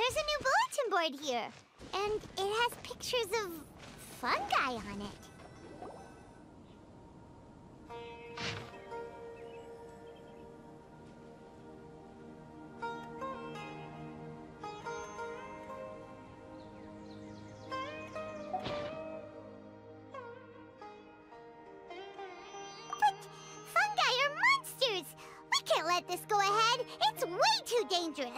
There's a new bulletin board here, and it has pictures of fungi on it. Let this go ahead. It's way too dangerous.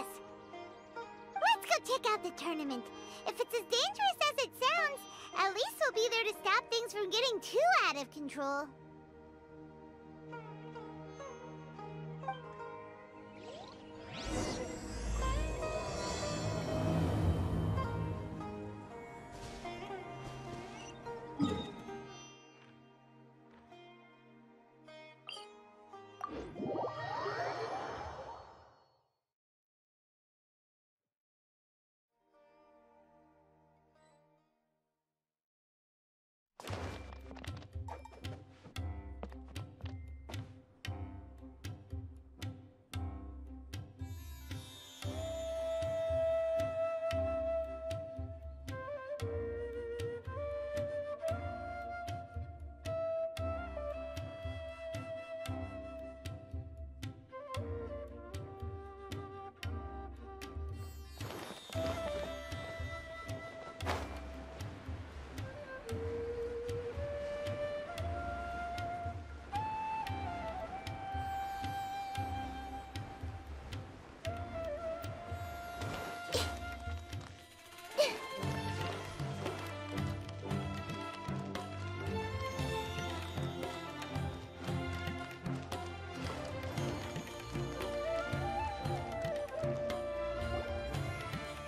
Let's go check out the tournament. If it's as dangerous as it sounds, at least we'll be there to stop things from getting too out of control.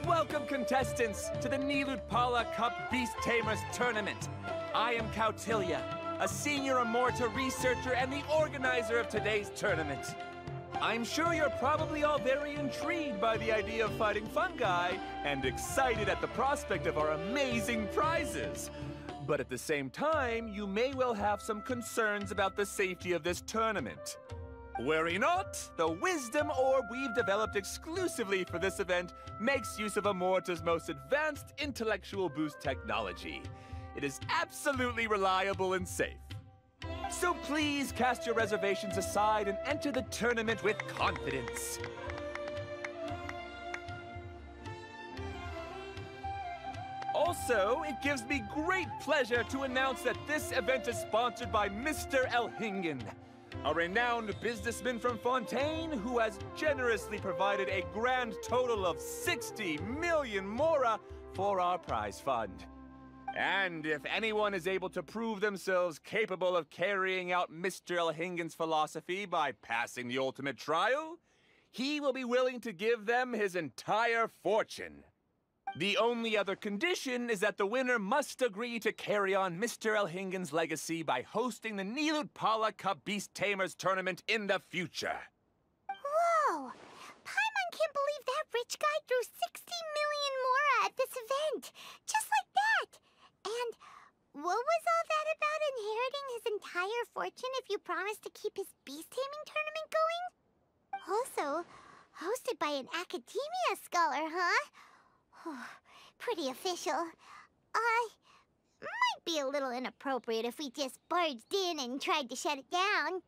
Welcome, contestants, to the Nilotpala Cup Beast Tamers Tournament. I am Kautilya, a senior Amorta researcher and the organizer of today's tournament. I'm sure you're probably all very intrigued by the idea of fighting fungi and excited at the prospect of our amazing prizes. But at the same time, you may well have some concerns about the safety of this tournament. Worry not, the wisdom orb we've developed exclusively for this event makes use of Amorta's most advanced intellectual boost technology. It is absolutely reliable and safe. So please cast your reservations aside and enter the tournament with confidence. Also, it gives me great pleasure to announce that this event is sponsored by Mr. Elhingen, a renowned businessman from Fontaine who has generously provided a grand total of 60 million mora for our prize fund. And if anyone is able to prove themselves capable of carrying out Mr. Elhingen's philosophy by passing the ultimate trial, he will be willing to give them his entire fortune. The only other condition is that the winner must agree to carry on Mr. Elhingen's legacy by hosting the Nilotpala Cup Beast Tamers Tournament in the future. Whoa! Paimon can't believe that rich guy drew 60 million mora at this event. Just like that. And what was all that about inheriting his entire fortune if you promise to keep his beast taming tournament going? Also, hosted by an academia scholar, huh? Pretty official. Might be a little inappropriate if we just barged in and tried to shut it down.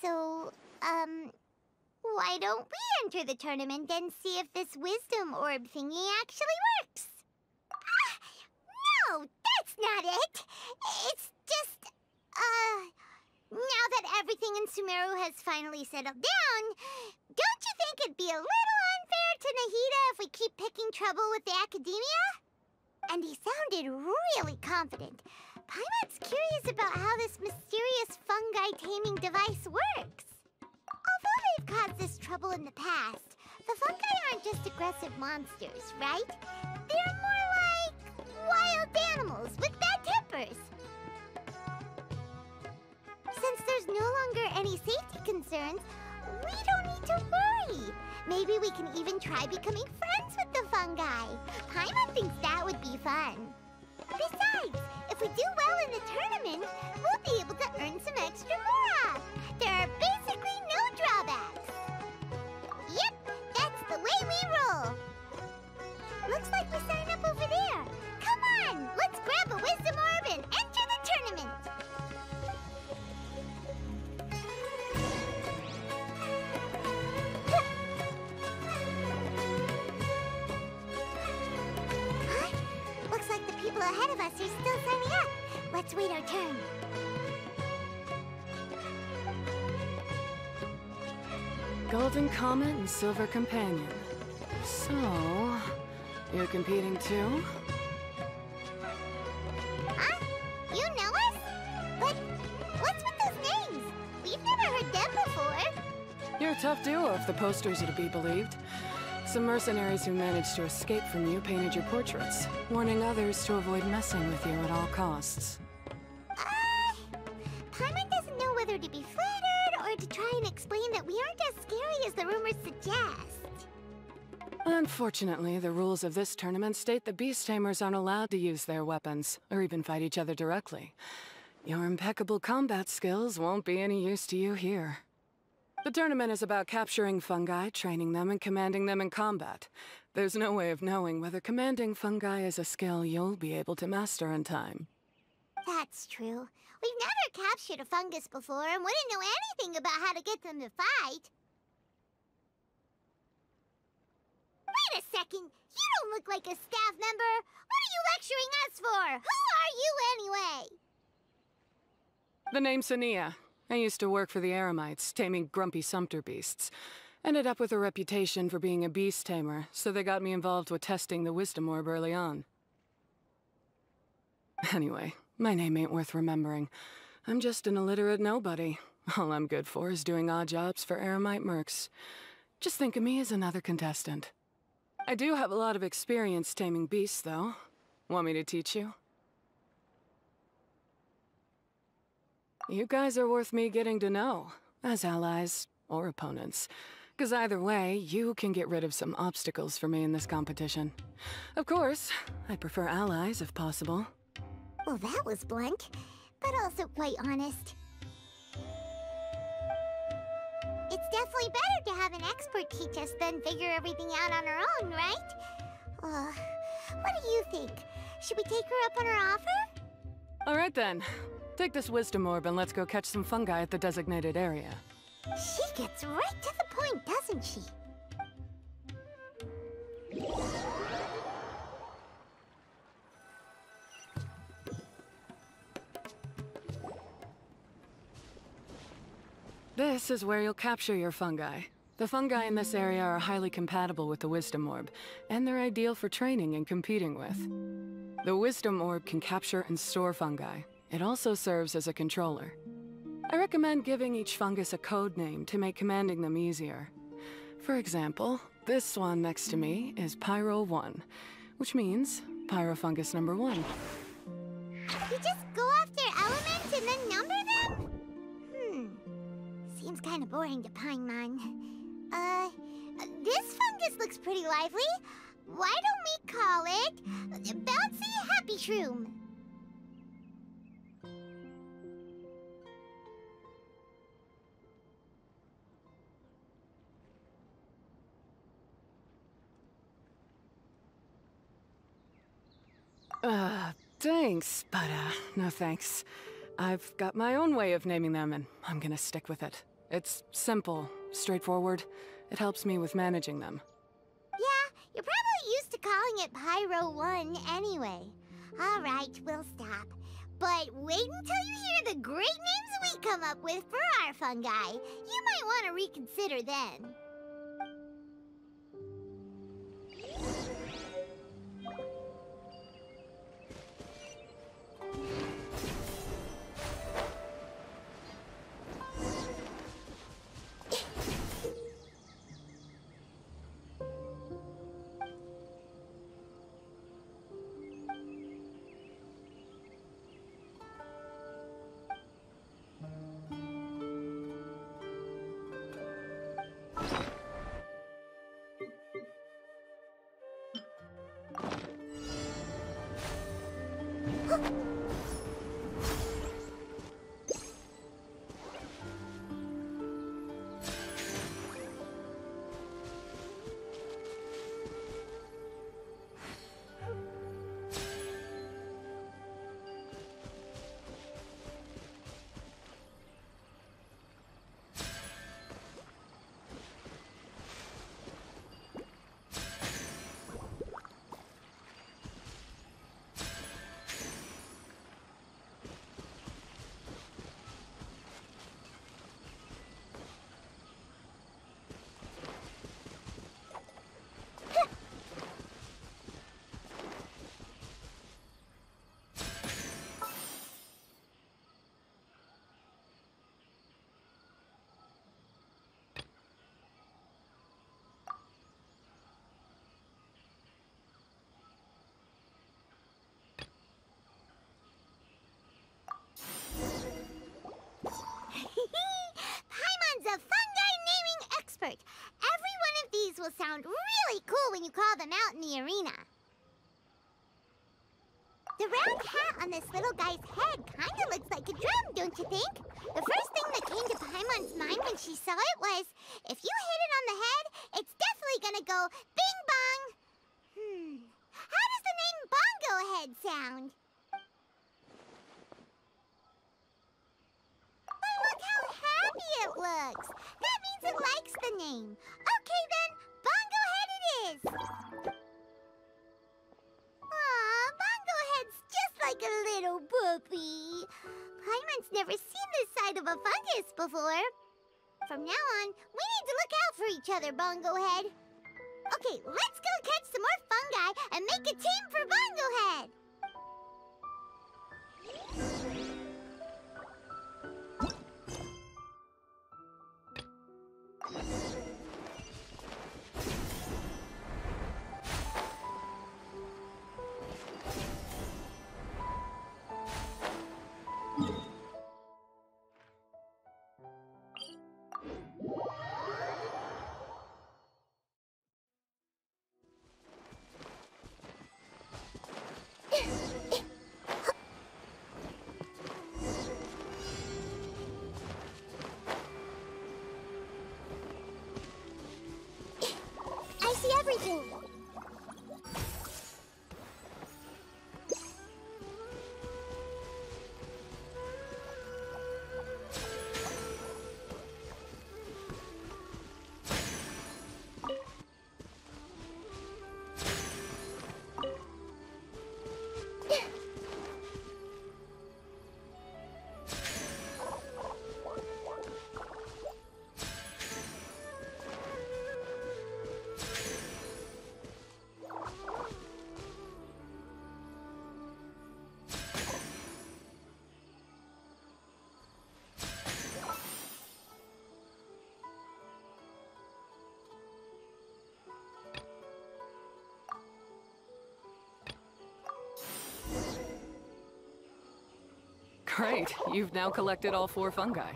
So, why don't we enter the tournament and see if this wisdom orb thingy actually works? No, that's not it. It's just, now that everything in Sumeru has finally settled down, don't you think it'd be a little unfair to Nahida if we keep picking trouble with the academia? And he sounded really confident. Paimon's curious about how this mysterious fungi taming device works. Although they've caused this trouble in the past, the fungi aren't just aggressive monsters, right? They're more like wild animals with bad tempers. Since there's no longer any safety concerns, we don't need to worry. Maybe we can even try becoming friends with the fungi. Paimon thinks that would be fun. Besides, if we do well in the tournament, we'll be able to earn some extra mora. There are basically no drawbacks. Yep, that's the way we roll. Looks like we sign up over there. Come on, let's grab a wisdom orb and enter the tournament. Huh? Looks like the people ahead of us are still signing up. Let's wait our turn. Golden Comet and Silver Companion. So, you're competing too? Huh? You know us? But what's with those names? We've never heard them before. You're a tough duo if the posters are to be believed. Some mercenaries who managed to escape from you painted your portraits, warning others to avoid messing with you at all costs. Paimon doesn't know whether to be flattered or to try and explain that we aren't as scary as the rumors suggest. Unfortunately, the rules of this tournament state the beast tamers aren't allowed to use their weapons, or even fight each other directly. Your impeccable combat skills won't be any use to you here. The tournament is about capturing fungi, training them, and commanding them in combat. There's no way of knowing whether commanding fungi is a skill you'll be able to master in time. That's true. We've never captured a fungus before and wouldn't know anything about how to get them to fight. Wait a second! You don't look like a staff member! What are you lecturing us for? Who are you anyway? The name's Sania. I used to work for the Eremites, taming grumpy sumpter beasts. Ended up with a reputation for being a beast tamer, so they got me involved with testing the wisdom orb early on. Anyway, my name ain't worth remembering. I'm just an illiterate nobody. All I'm good for is doing odd jobs for Eremite mercs. Just think of me as another contestant. I do have a lot of experience taming beasts, though. Want me to teach you? You guys are worth me getting to know, as allies or opponents. 'Cause either way, you can get rid of some obstacles for me in this competition. Of course, I prefer allies if possible. Well, that was blunt, but also quite honest. It's definitely better to have an expert teach us than figure everything out on our own, right? What do you think? Should we take her up on her offer? All right then. Take this wisdom orb and let's go catch some fungi at the designated area. She gets right to the point, doesn't she? This is where you'll capture your fungi. The fungi in this area are highly compatible with the wisdom orb, and they're ideal for training and competing with. The wisdom orb can capture and store fungi. It also serves as a controller. I recommend giving each fungus a code name to make commanding them easier. For example, this one next to me is Pyro 1, which means Pyrofungus number 1. You just go after elements and then number them? Seems kind of boring to Paimon. This fungus looks pretty lively. Why don't we call it Bouncy Happy Shroom? Thanks, but no thanks. I've got my own way of naming them, and I'm gonna stick with it. It's simple, straightforward. It helps me with managing them. Yeah, you're probably used to calling it Pyro 1 anyway. All right, we'll stop. But wait until you hear the great names we come up with for our fungi. You might want to reconsider then. will sound really cool when you call them out in the arena. The round hat on this little guy's head kind of looks like a drum, don't you think? The first thing that came to Paimon's mind when she saw it was, if you hit it on the head, it's definitely gonna go bing bong. How does the name Bongo-Head sound? But look how happy it looks. That means it likes the name. Okay then, Bongo-Head it is. Aw, Bongo-Head's just like a little puppy. Paimon's never seen this side of a fungus before. From now on, we need to look out for each other, Bongo-Head. Okay, let's go catch some more fungi and make a team for Bongo-Head. I see everything. Great, you've now collected all 4 fungi.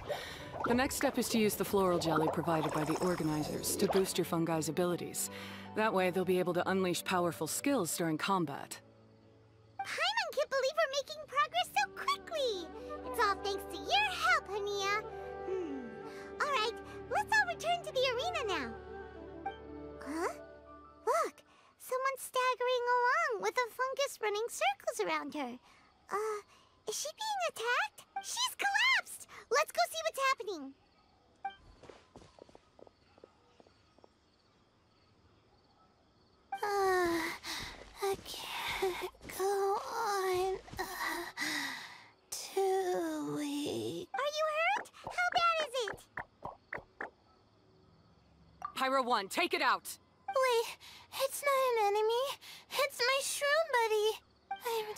The next step is to use the floral jelly provided by the organizers to boost your fungi's abilities. That way, they'll be able to unleash powerful skills during combat. Paimon can't believe we're making progress so quickly. It's all thanks to your help, Hania. All right, let's all return to the arena now. Huh? Look, someone's staggering along with a fungus running circles around her. Is she being attacked? She's collapsed! Let's go see what's happening. I can't go on. Too weak. Are you hurt? How bad is it? Pyro 1, take it out! Wait, it's not an enemy. It's my shroom buddy. I'm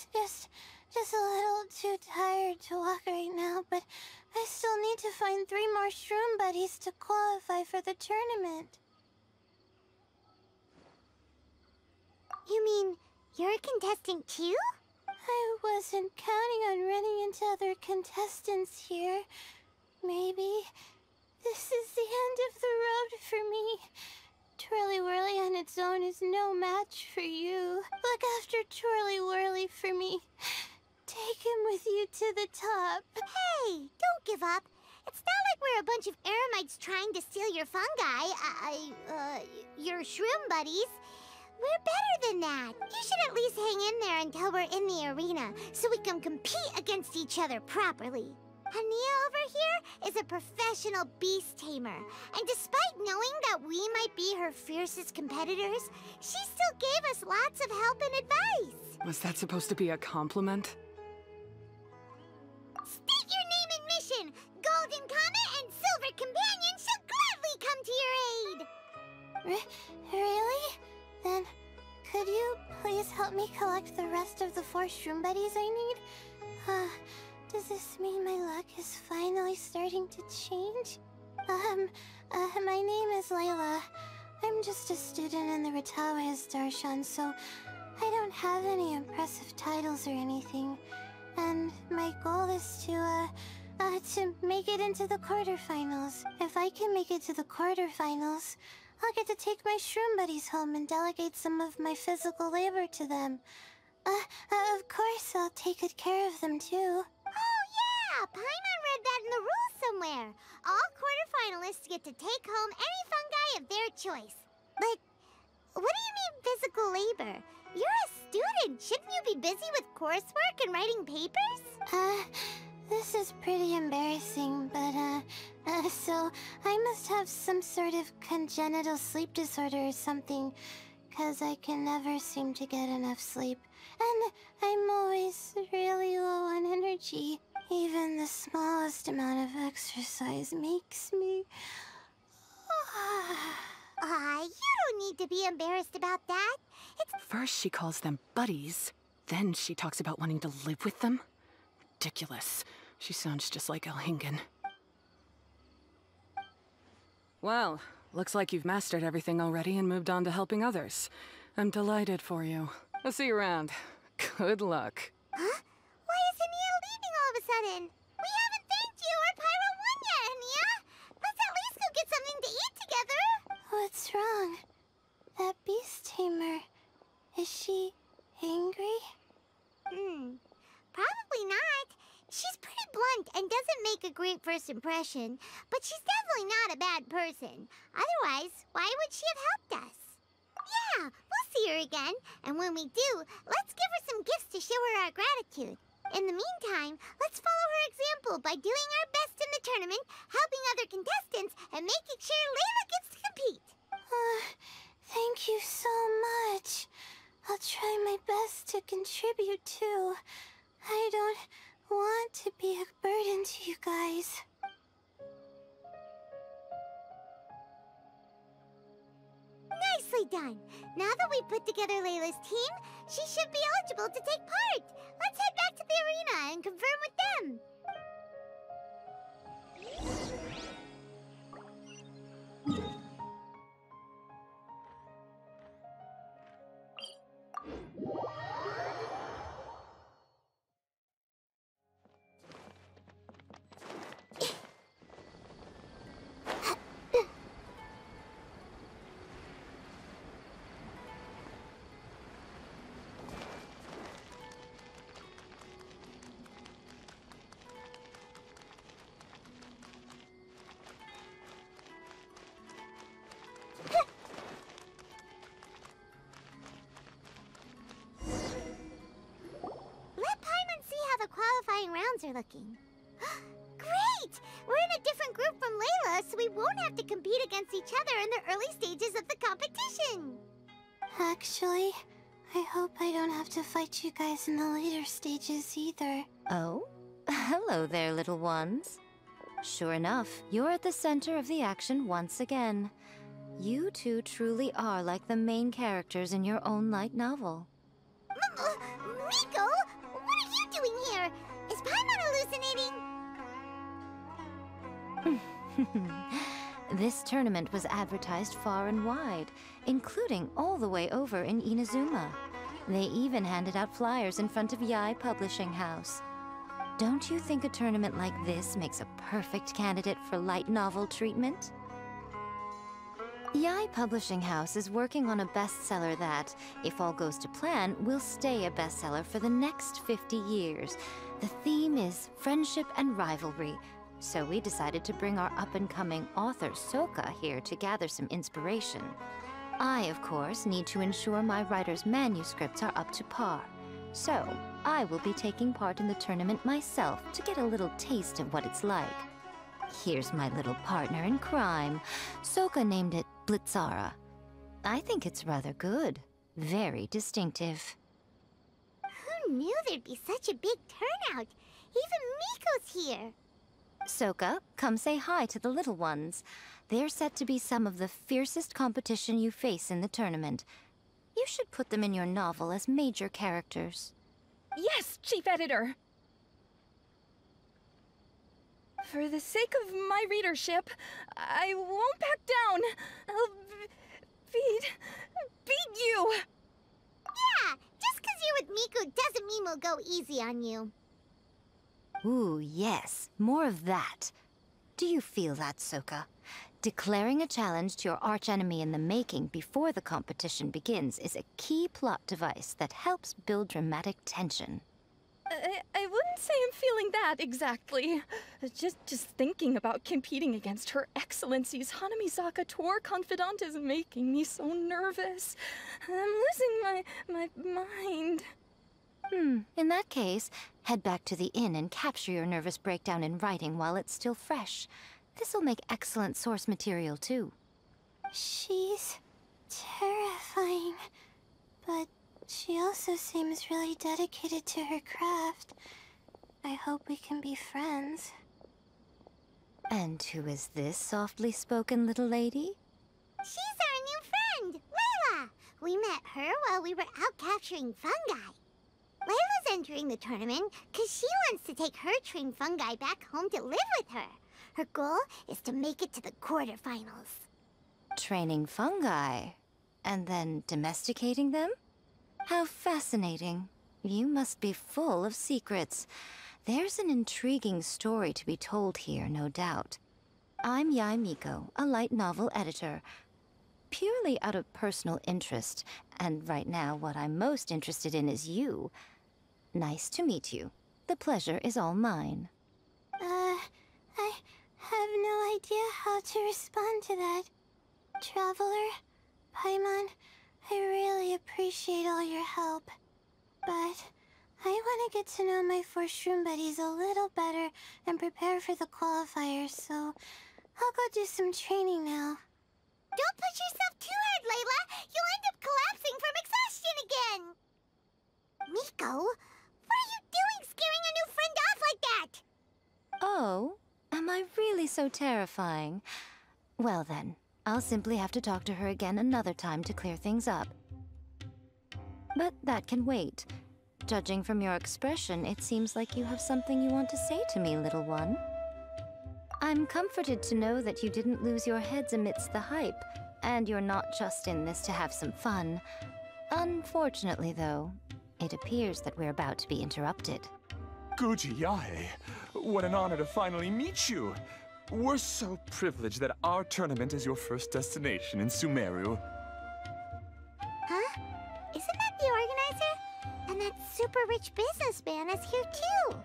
just a little too tired to walk right now, but I still need to find 3 more shroom buddies to qualify for the tournament. You mean you're a contestant too? I wasn't counting on running into other contestants here. Maybe this is the end of the road for me. Twirly-Whirly on its own is no match for you. Look after Twirly-Whirly for me. Take him with you to the top. Hey, don't give up. It's not like we're a bunch of eremites trying to steal your fungi. Your shroom buddies. We're better than that. You should at least hang in there until we're in the arena, so we can compete against each other properly. Hania over here is a professional beast tamer, and despite knowing that we might be her fiercest competitors, she still gave us lots of help and advice. Was that supposed to be a compliment? State your name and mission! Golden Comet and Silver Companion shall gladly come to your aid! Really? Then, could you please help me collect the rest of the 4 shroom buddies I need? Does this mean my luck is finally starting to change? My name is Layla. I'm just a student in the Ratawa's Darshan, so I don't have any impressive titles or anything. And my goal is to make it into the quarterfinals. If I can make it to the quarterfinals, I'll get to take my shroom buddies home and delegate some of my physical labor to them. Of course, I'll take good care of them, too. Oh, yeah! Paimon read that in the rules somewhere. All quarterfinalists get to take home any fungi of their choice. But what do you mean physical labor? You're a student. Shouldn't you be busy with coursework and writing papers? This is pretty embarrassing, but, so I must have some sort of congenital sleep disorder or something, 'cause I can never seem to get enough sleep. And I'm always really low on energy. Even the smallest amount of exercise makes me... you don't need to be embarrassed about that. First she calls them buddies, then she talks about wanting to live with them. Ridiculous. She sounds just like Elhingen. Well, looks like you've mastered everything already and moved on to helping others. I'm delighted for you. I'll see you around. Good luck. Huh? Why is Ania leaving all of a sudden? We haven't thanked you or Pyro won yet, Ania! Let's at least go get something to eat together! What's wrong? That beast tamer... is she... angry? Probably not. She's pretty blunt and doesn't make a great first impression, but she's definitely not a bad person. Otherwise, why would she have helped us? Yeah, we'll see her again, and when we do, let's give her some gifts to show her our gratitude. In the meantime, let's follow her example by doing our best in the tournament, helping other contestants, and making sure Layla gets to compete. Thank you so much. I'll try my best to contribute too. I don't want to be a burden to you guys. Nicely done! Now that we've put together Layla's team, she should be eligible to take part! Let's head back to the arena and confirm with them! Qualifying rounds are looking. Great! We're in a different group from Layla, so we won't have to compete against each other in the early stages of the competition. Actually, I hope I don't have to fight you guys in the later stages either. Oh? Hello there, little ones. Sure enough, you're at the center of the action once again. You two truly are like the main characters in your own light novel. Miko! What are you doing here? Is Paimon hallucinating? This tournament was advertised far and wide, including all the way over in Inazuma. They even handed out flyers in front of Yae Publishing House. Don't you think a tournament like this makes a perfect candidate for light novel treatment? Yae Publishing House is working on a bestseller that, if all goes to plan, will stay a bestseller for the next 50 years. The theme is friendship and rivalry, so we decided to bring our up-and-coming author Soka here to gather some inspiration. I, of course, need to ensure my writer's manuscripts are up to par. So, I will be taking part in the tournament myself to get a little taste of what it's like. Here's my little partner in crime. Soka named it Blitzara. I think it's rather good. Very distinctive. Who knew there'd be such a big turnout? Even Miko's here. Soka, come say hi to the little ones. They're set to be some of the fiercest competition you face in the tournament. You should put them in your novel as major characters. Yes, Chief Editor! For the sake of my readership, I won't back down. I'll beat you! Yeah, just 'cause you're with Miko doesn't mean we'll go easy on you. Ooh, yes. More of that. Do you feel that, Soka? Declaring a challenge to your archenemy in the making before the competition begins is a key plot device that helps build dramatic tension. I wouldn't say I'm feeling that exactly. Just thinking about competing against Her Excellency's Hanamizaka tour confidant is making me so nervous. I'm losing my mind. In that case, head back to the inn and capture your nervous breakdown in writing while it's still fresh. This'll make excellent source material, too. She's terrifying, but she also seems really dedicated to her craft. I hope we can be friends. And who is this softly spoken little lady? She's our new friend, Layla! We met her while we were out capturing fungi. Layla's entering the tournament because she wants to take her trained fungi back home to live with her. Her goal is to make it to the quarterfinals. Training fungi, and then domesticating them? How fascinating. You must be full of secrets. There's an intriguing story to be told here, no doubt. I'm Yae Miko, a light novel editor. Purely out of personal interest, and right now what I'm most interested in is you. Nice to meet you. The pleasure is all mine. I have no idea how to respond to that. Traveler, Paimon, I really appreciate all your help. But I want to get to know my 4 Shroom buddies a little better and prepare for the qualifiers, so I'll go do some training now. Don't push yourself too hard, Layla! You'll end up collapsing from exhaustion again! Miko, what are you doing scaring a new friend off like that? Oh, am I really so terrifying? Well then, I'll simply have to talk to her again another time to clear things up. But that can wait. Judging from your expression, it seems like you have something you want to say to me, little one. I'm comforted to know that you didn't lose your heads amidst the hype, and you're not just in this to have some fun. Unfortunately, though, it appears that we're about to be interrupted. Guji Yae, what an honor to finally meet you. We're so privileged that our tournament is your first destination in Sumeru. Huh? Isn't that the organizer? And that super rich businessman is here too.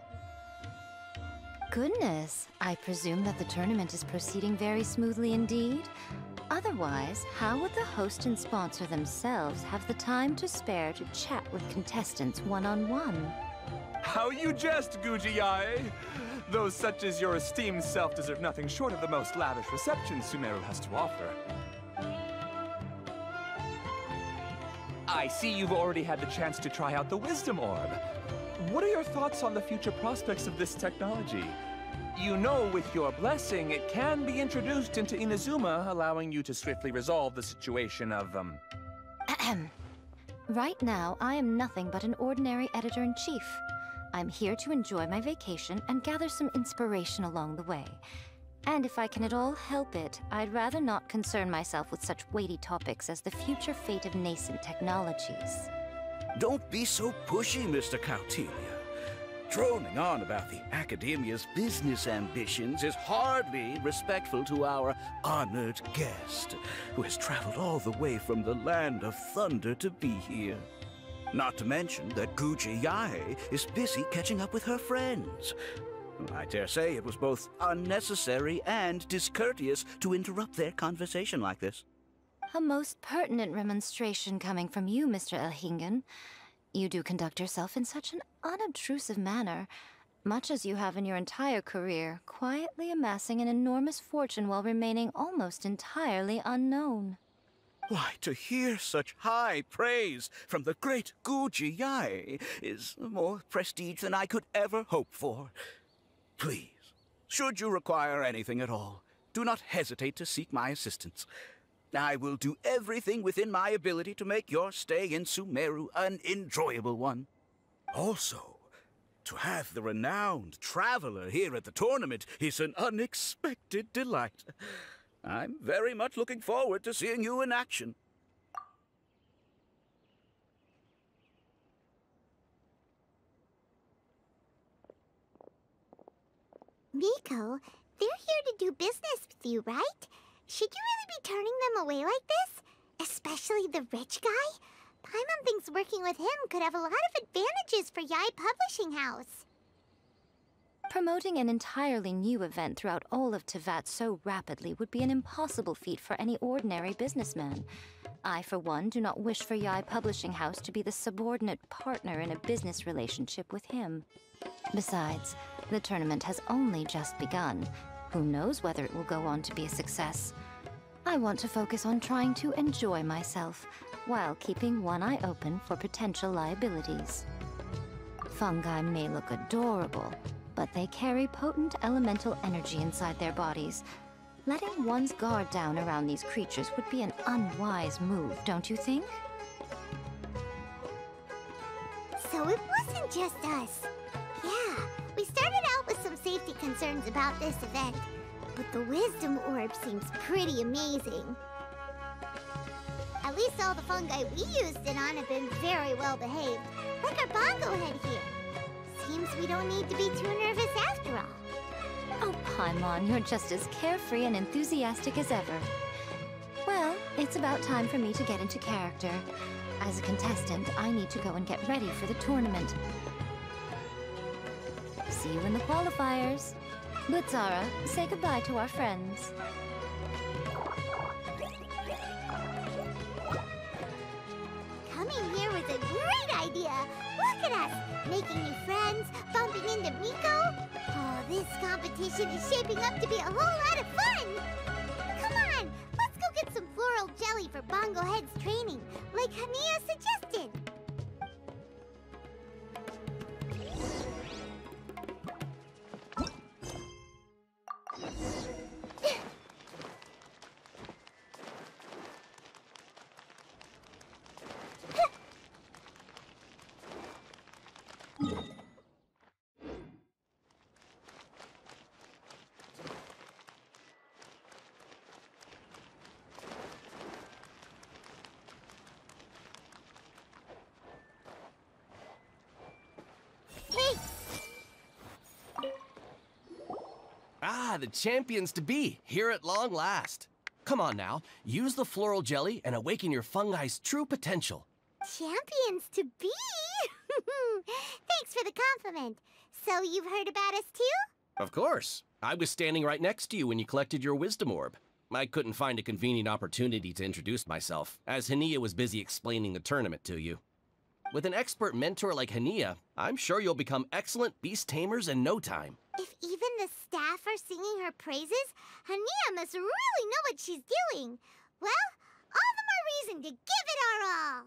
Goodness, I presume that the tournament is proceeding very smoothly indeed. Otherwise, how would the host and sponsor themselves have the time to spare to chat with contestants one-on-one? How you jest, Guji Yae! Those such as your esteemed self deserve nothing short of the most lavish reception Sumeru has to offer. I see you've already had the chance to try out the Wisdom Orb. What are your thoughts on the future prospects of this technology? You know, with your blessing, it can be introduced into Inazuma, allowing you to swiftly resolve the situation of, Right now, I am nothing but an ordinary editor-in-chief. I'm here to enjoy my vacation and gather some inspiration along the way. And if I can at all help it, I'd rather not concern myself with such weighty topics as the future fate of nascent technologies. Don't be so pushy, Mr. Kautelia. Droning on about the Academia's business ambitions is hardly respectful to our honored guest, who has traveled all the way from the land of thunder to be here. Not to mention that Guji Yae is busy catching up with her friends. I dare say it was both unnecessary and discourteous to interrupt their conversation like this. A most pertinent remonstration coming from you, Mr. Elhingen. You do conduct yourself in such an unobtrusive manner, much as you have in your entire career, quietly amassing an enormous fortune while remaining almost entirely unknown. Why, to hear such high praise from the great Guji Yae is more prestige than I could ever hope for. Please, should you require anything at all, do not hesitate to seek my assistance. I will do everything within my ability to make your stay in Sumeru an enjoyable one. Also, to have the renowned traveler here at the tournament is an unexpected delight. I'm very much looking forward to seeing you in action. Miko, they're here to do business with you, right? should you really be turning them away like this? Especially the rich guy? Paimon thinks working with him could have a lot of advantages for Yae Publishing House. Promoting an entirely new event throughout all of Teyvat so rapidly would be an impossible feat for any ordinary businessman. I, for one, do not wish for Yae Publishing House to be the subordinate partner in a business relationship with him. Besides, the tournament has only just begun. Who knows whether it will go on to be a success? I want to focus on trying to enjoy myself, while keeping one eye open for potential liabilities. Fungi may look adorable, but they carry potent elemental energy inside their bodies. Letting one's guard down around these creatures would be an unwise move, don't you think? So it wasn't just us. Yeah, we started out with some safety concerns about this event, but the Wisdom Orb seems pretty amazing. At least all the fungi we used it on have been very well behaved, like our Bongo-Head here. Seems we don't need to be too nervous after all. Oh, Paimon, you're just as carefree and enthusiastic as ever. Well, it's about time for me to get into character. As a contestant, I need to go and get ready for the tournament. See you in the qualifiers. Blitzara, say goodbye to our friends. Coming here was a great idea. Look at us, making new friends, bumping into Miko. Oh, this competition is shaping up to be a whole lot of fun. Come on, let's go get some floral jelly for Bongo-Head's training, like Hania suggested. Ah, the champions to be, here at long last. Come on now, use the floral jelly and awaken your fungi's true potential. Champions to be? Thanks for the compliment. So you've heard about us too? Of course. I was standing right next to you when you collected your wisdom orb. I couldn't find a convenient opportunity to introduce myself, as Hania was busy explaining the tournament to you. With an expert mentor like Hania, I'm sure you'll become excellent beast tamers in no time. If even the staff are singing her praises, Hania must really know what she's doing. Well, all the more reason to give it our all.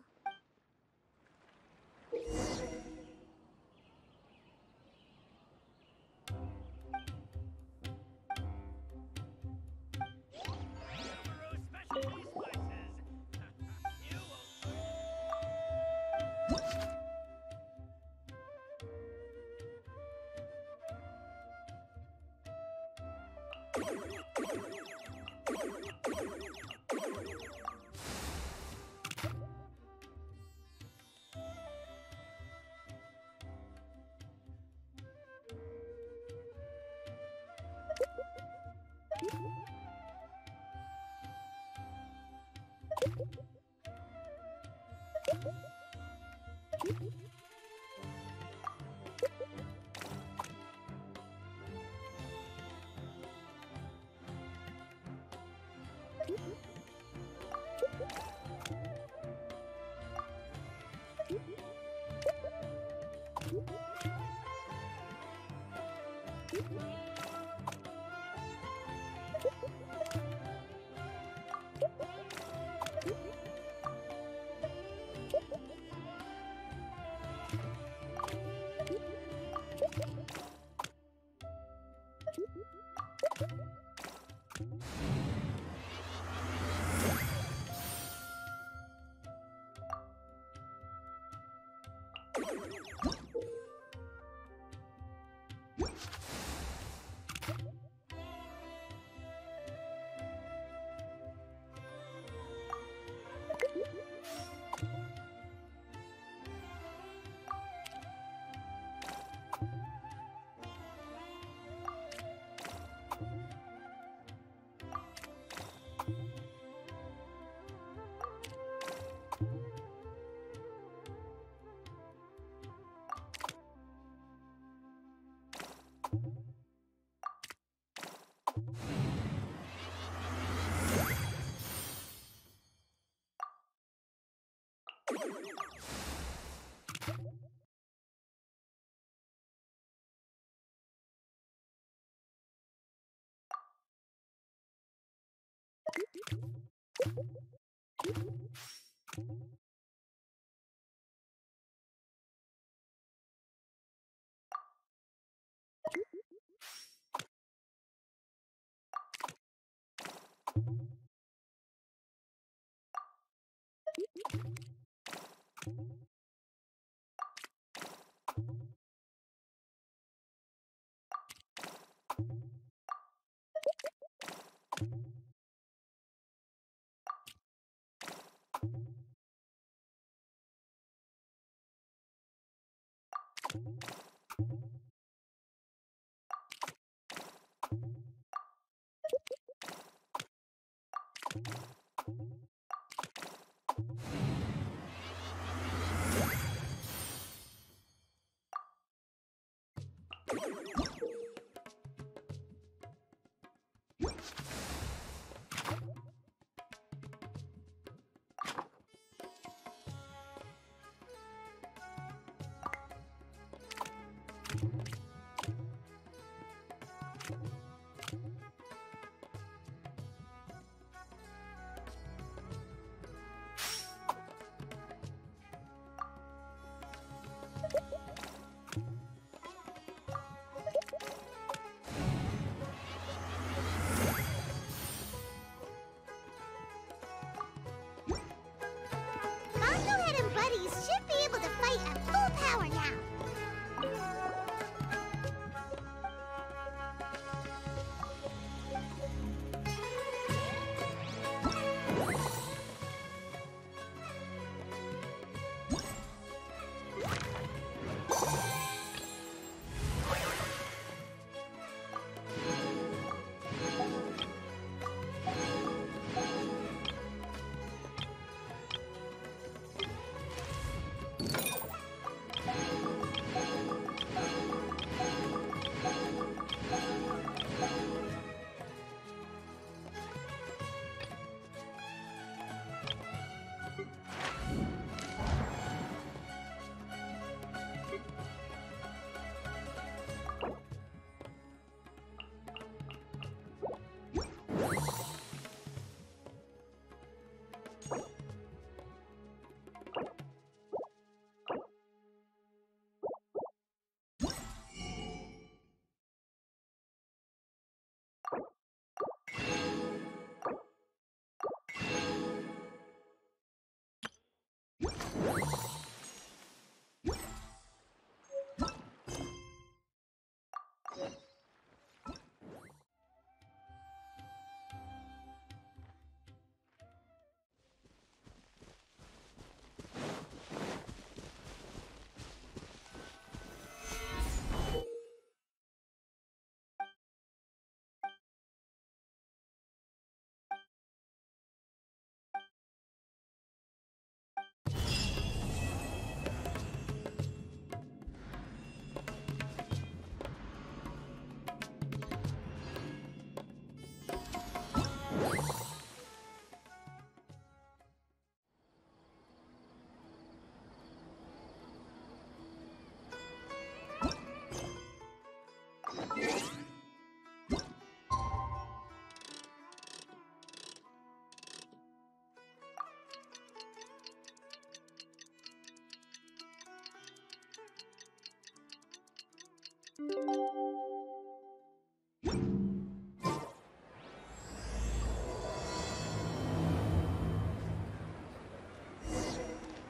Bongo-Head and buddies should be able to fight at full power now.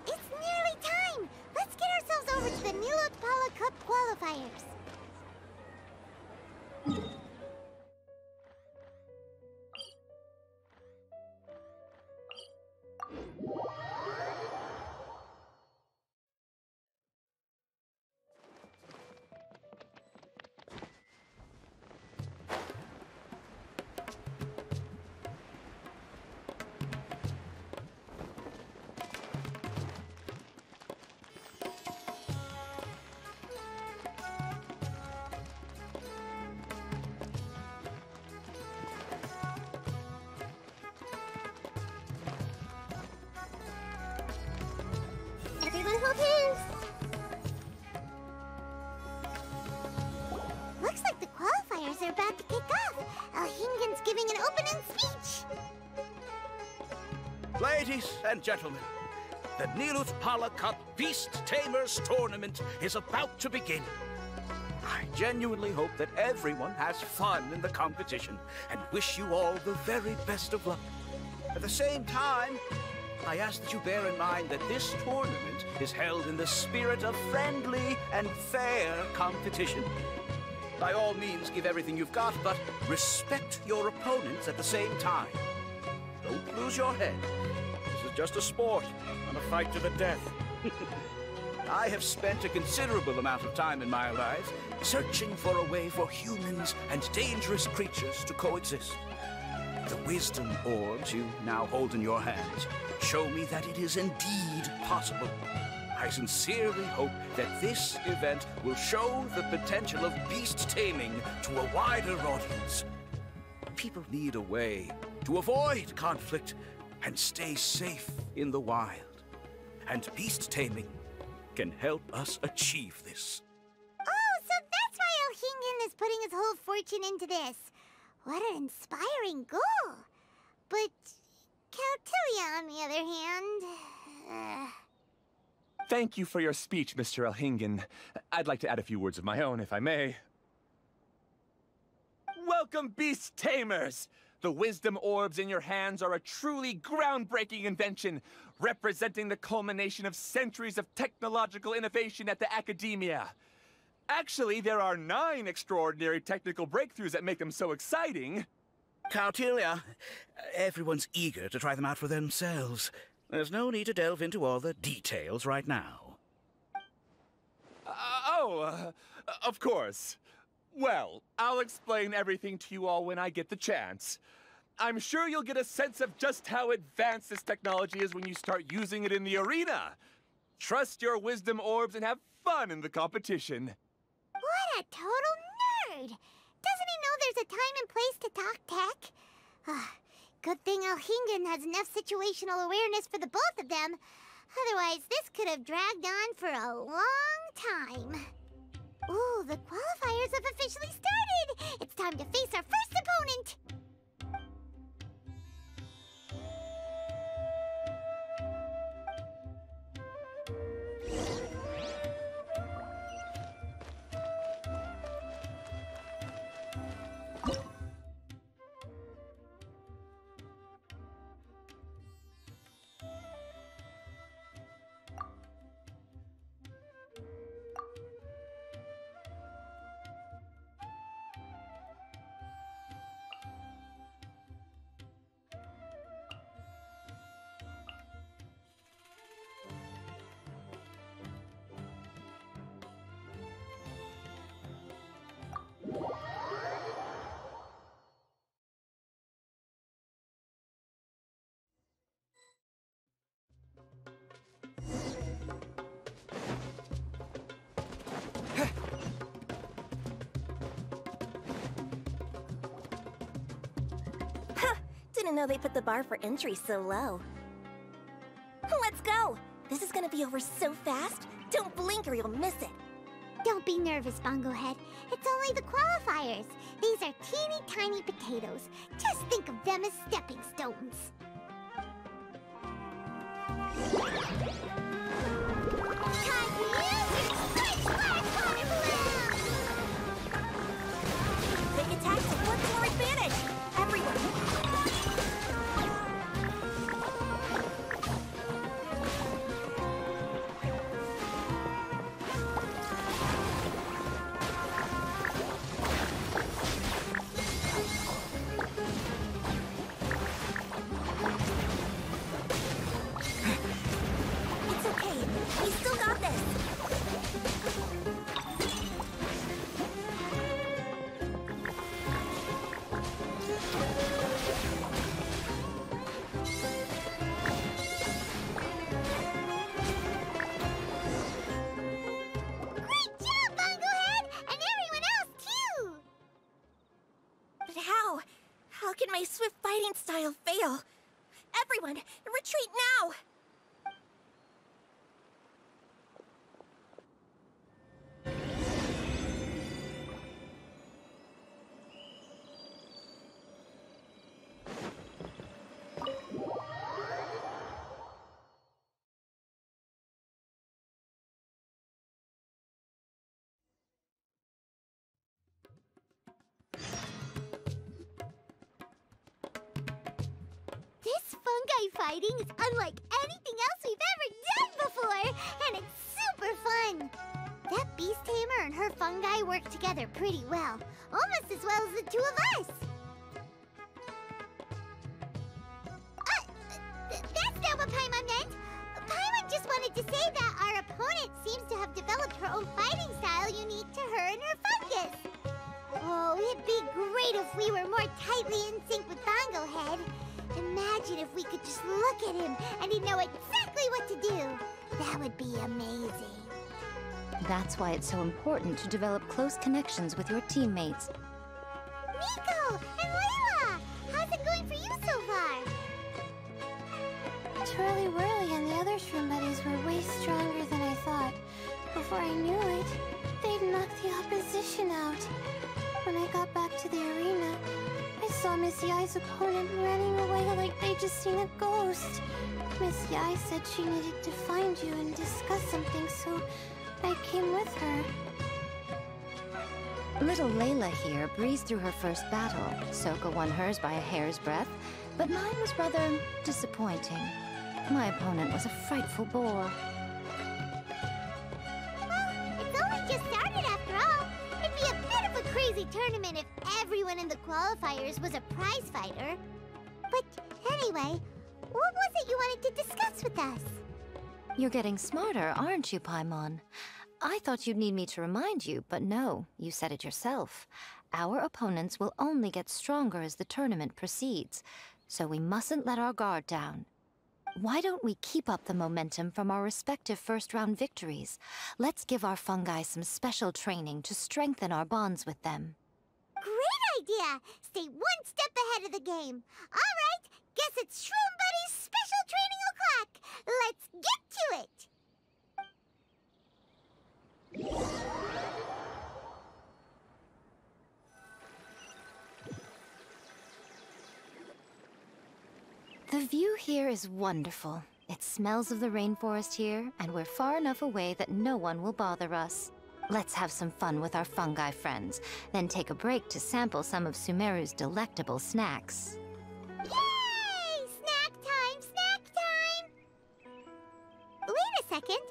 It's nearly time! Let's get ourselves over to the Nilotpala Cup qualifiers. and gentlemen, the Nilotpala Cup Beast Tamers Tournament is about to begin. I genuinely hope that everyone has fun in the competition and wish you all the very best of luck. At the same time, I ask that you bear in mind that this tournament is held in the spirit of friendly and fair competition. By all means, give everything you've got, but respect your opponents at the same time. Don't lose your head. This is just a sport, not a fight to the death. I have spent a considerable amount of time in my life searching for a way for humans and dangerous creatures to coexist. The wisdom orbs you now hold in your hands show me that it is indeed possible. I sincerely hope that this event will show the potential of beast taming to a wider audience. People need a way to avoid conflict and stay safe in the wild. And beast taming can help us achieve this. Oh, so that's why Elhingen is putting his whole fortune into this. What an inspiring goal. But Kautilya, on the other hand... Thank you for your speech, Mr. Elhingen. I'd like to add a few words of my own, if I may. Welcome, Beast Tamers! The wisdom orbs in your hands are a truly groundbreaking invention, representing the culmination of centuries of technological innovation at the academia. Actually, there are 9 extraordinary technical breakthroughs that make them so exciting. Kautilya, everyone's eager to try them out for themselves. There's no need to delve into all the details right now. Of course. Well, I'll explain everything to you all when I get the chance. I'm sure you'll get a sense of just how advanced this technology is when you start using it in the arena. Trust your wisdom orbs and have fun in the competition. What a total nerd! Doesn't he know there's a time and place to talk tech? Good thing Elhingen has enough situational awareness for the both of them. Otherwise, this could have dragged on for a long time. Ooh, the qualifiers have officially started! It's time to face our first opponent! Didn't know they put the bar for entry so low. Let's go! This is gonna be over so fast. Don't blink or you'll miss it. Don't be nervous, Bongo-Head. It's only the qualifiers. These are teeny tiny potatoes. Just think of them as stepping stones. Time to use your Switch Blast Water Balloon! Big attacks and work to our advantage! Everyone! It's okay. We still got this. Great job, Bongo-Head! And everyone else, too! But how? How can my swift fighting style fail? Everyone, retreat now! fungi fighting is unlike anything else we've ever done before, and it's super fun. That beast tamer and her fungi work together pretty well, almost as well as the two of us. That's not what Paimon meant. Paimon just wanted to say that our opponent seems to have developed her own fighting style unique to her and her fungus. Oh, it'd be great if we were more tightly in sync with Bongo-Head. Imagine if we could just look at him and he'd know exactly what to do. That would be amazing. That's why it's so important to develop close connections with your teammates. Miko and Layla! How's it going for you so far? Twirly-Whirly and the other Shroom buddies were way stronger than I thought. Before I knew it, they'd knocked the opposition out. When I got back to the arena, I saw Miss Yai's opponent running away like they'd just seen a ghost. Miss Yai said she needed to find you and discuss something, so I came with her. Little Layla here breezed through her first battle. Soko won hers by a hair's breadth, but mine was rather disappointing. My opponent was a frightful bore. Well, it's only just started after all. It'd be a bit of a crazy tournament if everyone in the qualifiers was a prize fighter. But anyway, what was it you wanted to discuss with us? You're getting smarter, aren't you, Paimon? I thought you'd need me to remind you, but no, you said it yourself. Our opponents will only get stronger as the tournament proceeds, so we mustn't let our guard down. Why don't we keep up the momentum from our respective first-round victories? Let's give our fungi some special training to strengthen our bonds with them. Great idea! Stay one step ahead of the game. All right, guess it's Shroom Buddy's special training o'clock. Let's get to it! The view here is wonderful. It smells of the rainforest here, and we're far enough away that no one will bother us. Let's have some fun with our fungi friends, then take a break to sample some of Sumeru's delectable snacks. Yay! Snack time! Snack time! Wait a second.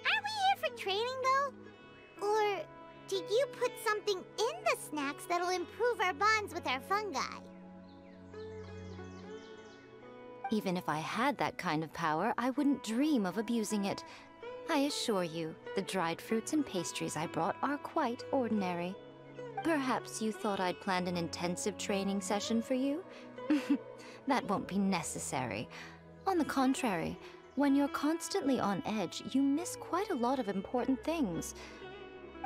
Aren't we here for training, though? Or did you put something in the snacks that'll improve our bonds with our fungi? Even if I had that kind of power, I wouldn't dream of abusing it. I assure you, the dried fruits and pastries I brought are quite ordinary. Perhaps you thought I'd planned an intensive training session for you? That won't be necessary. On the contrary, when you're constantly on edge, you miss quite a lot of important things.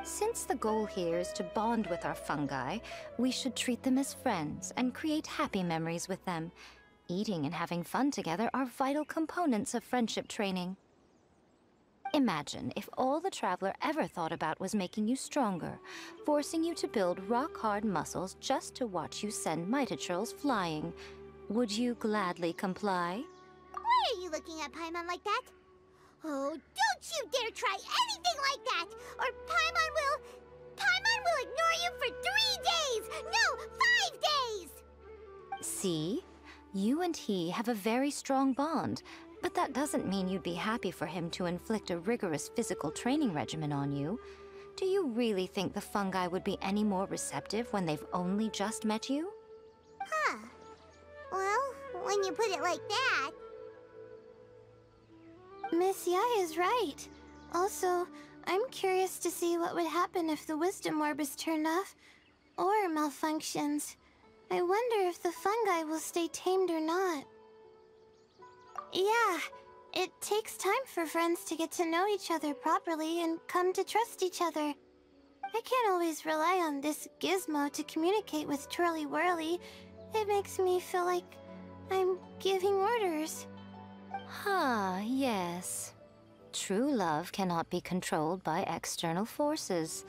Since the goal here is to bond with our fungi, we should treat them as friends and create happy memories with them. Eating and having fun together are vital components of friendship training. Imagine if all the Traveler ever thought about was making you stronger, forcing you to build rock-hard muscles just to watch you send Mitatrolls flying. Would you gladly comply? Why are you looking at Paimon like that? Oh, don't you dare try anything like that, or Paimon will ignore you for 3 days! No, 5 days! See? You and he have a very strong bond, but that doesn't mean you'd be happy for him to inflict a rigorous physical training regimen on you. Do you really think the fungi would be any more receptive when they've only just met you? Huh. Well, when you put it like that... Miss Yai is right. Also, I'm curious to see what would happen if the Wisdom Orb is turned off or malfunctions. I wonder if the fungi will stay tamed or not. Yeah, it takes time for friends to get to know each other properly and come to trust each other. I can't always rely on this gizmo to communicate with Twirly-Whirly. It makes me feel like I'm giving orders. Ah, yes. True love cannot be controlled by external forces.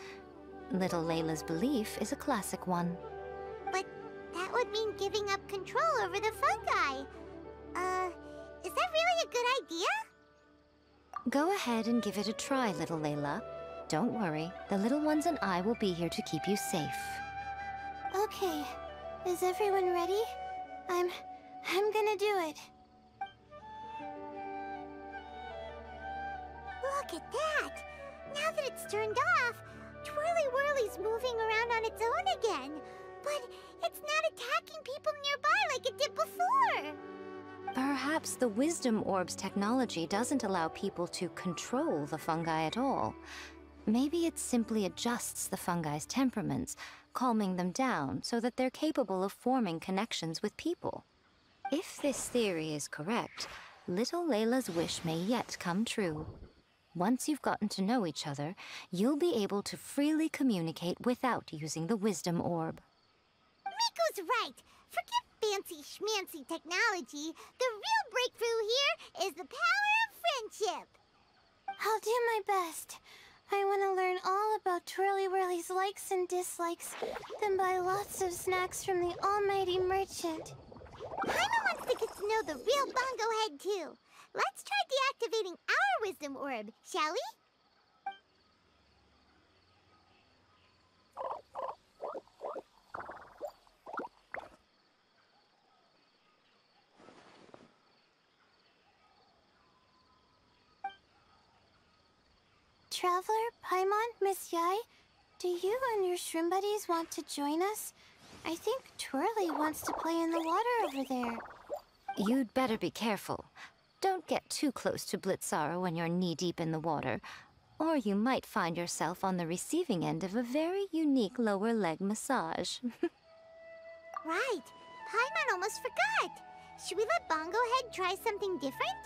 Little Layla's belief is a classic one. But that would mean giving up control over the fungi. Is that really a good idea? Go ahead and give it a try, little Layla. Don't worry, the little ones and I will be here to keep you safe. Okay, is everyone ready? I'm gonna do it. Look at that! Now that it's turned off, Twirly-Whirly's moving around on its own again. But it's not attacking people nearby like it did before. Perhaps the Wisdom Orb's technology doesn't allow people to control the fungi at all. Maybe it simply adjusts the fungi's temperaments, calming them down so that they're capable of forming connections with people. If this theory is correct, little Layla's wish may yet come true. Once you've gotten to know each other, you'll be able to freely communicate without using the Wisdom Orb. Miko's right. Forget fancy schmancy technology. The real breakthrough here is the power of friendship. I'll do my best. I want to learn all about Twirly-Whirly's likes and dislikes, then buy lots of snacks from the almighty merchant. Paimon wants to get to know the real Bongo-Head too. Let's try deactivating our Wisdom Orb, shall we? Traveler, Paimon, Miss Yai, do you and your shroom buddies want to join us? I think Twirly wants to play in the water over there. You'd better be careful. Don't get too close to Blitzara when you're knee-deep in the water, or you might find yourself on the receiving end of a very unique lower leg massage. Right. Paimon almost forgot. Should we let Bongo-Head try something different?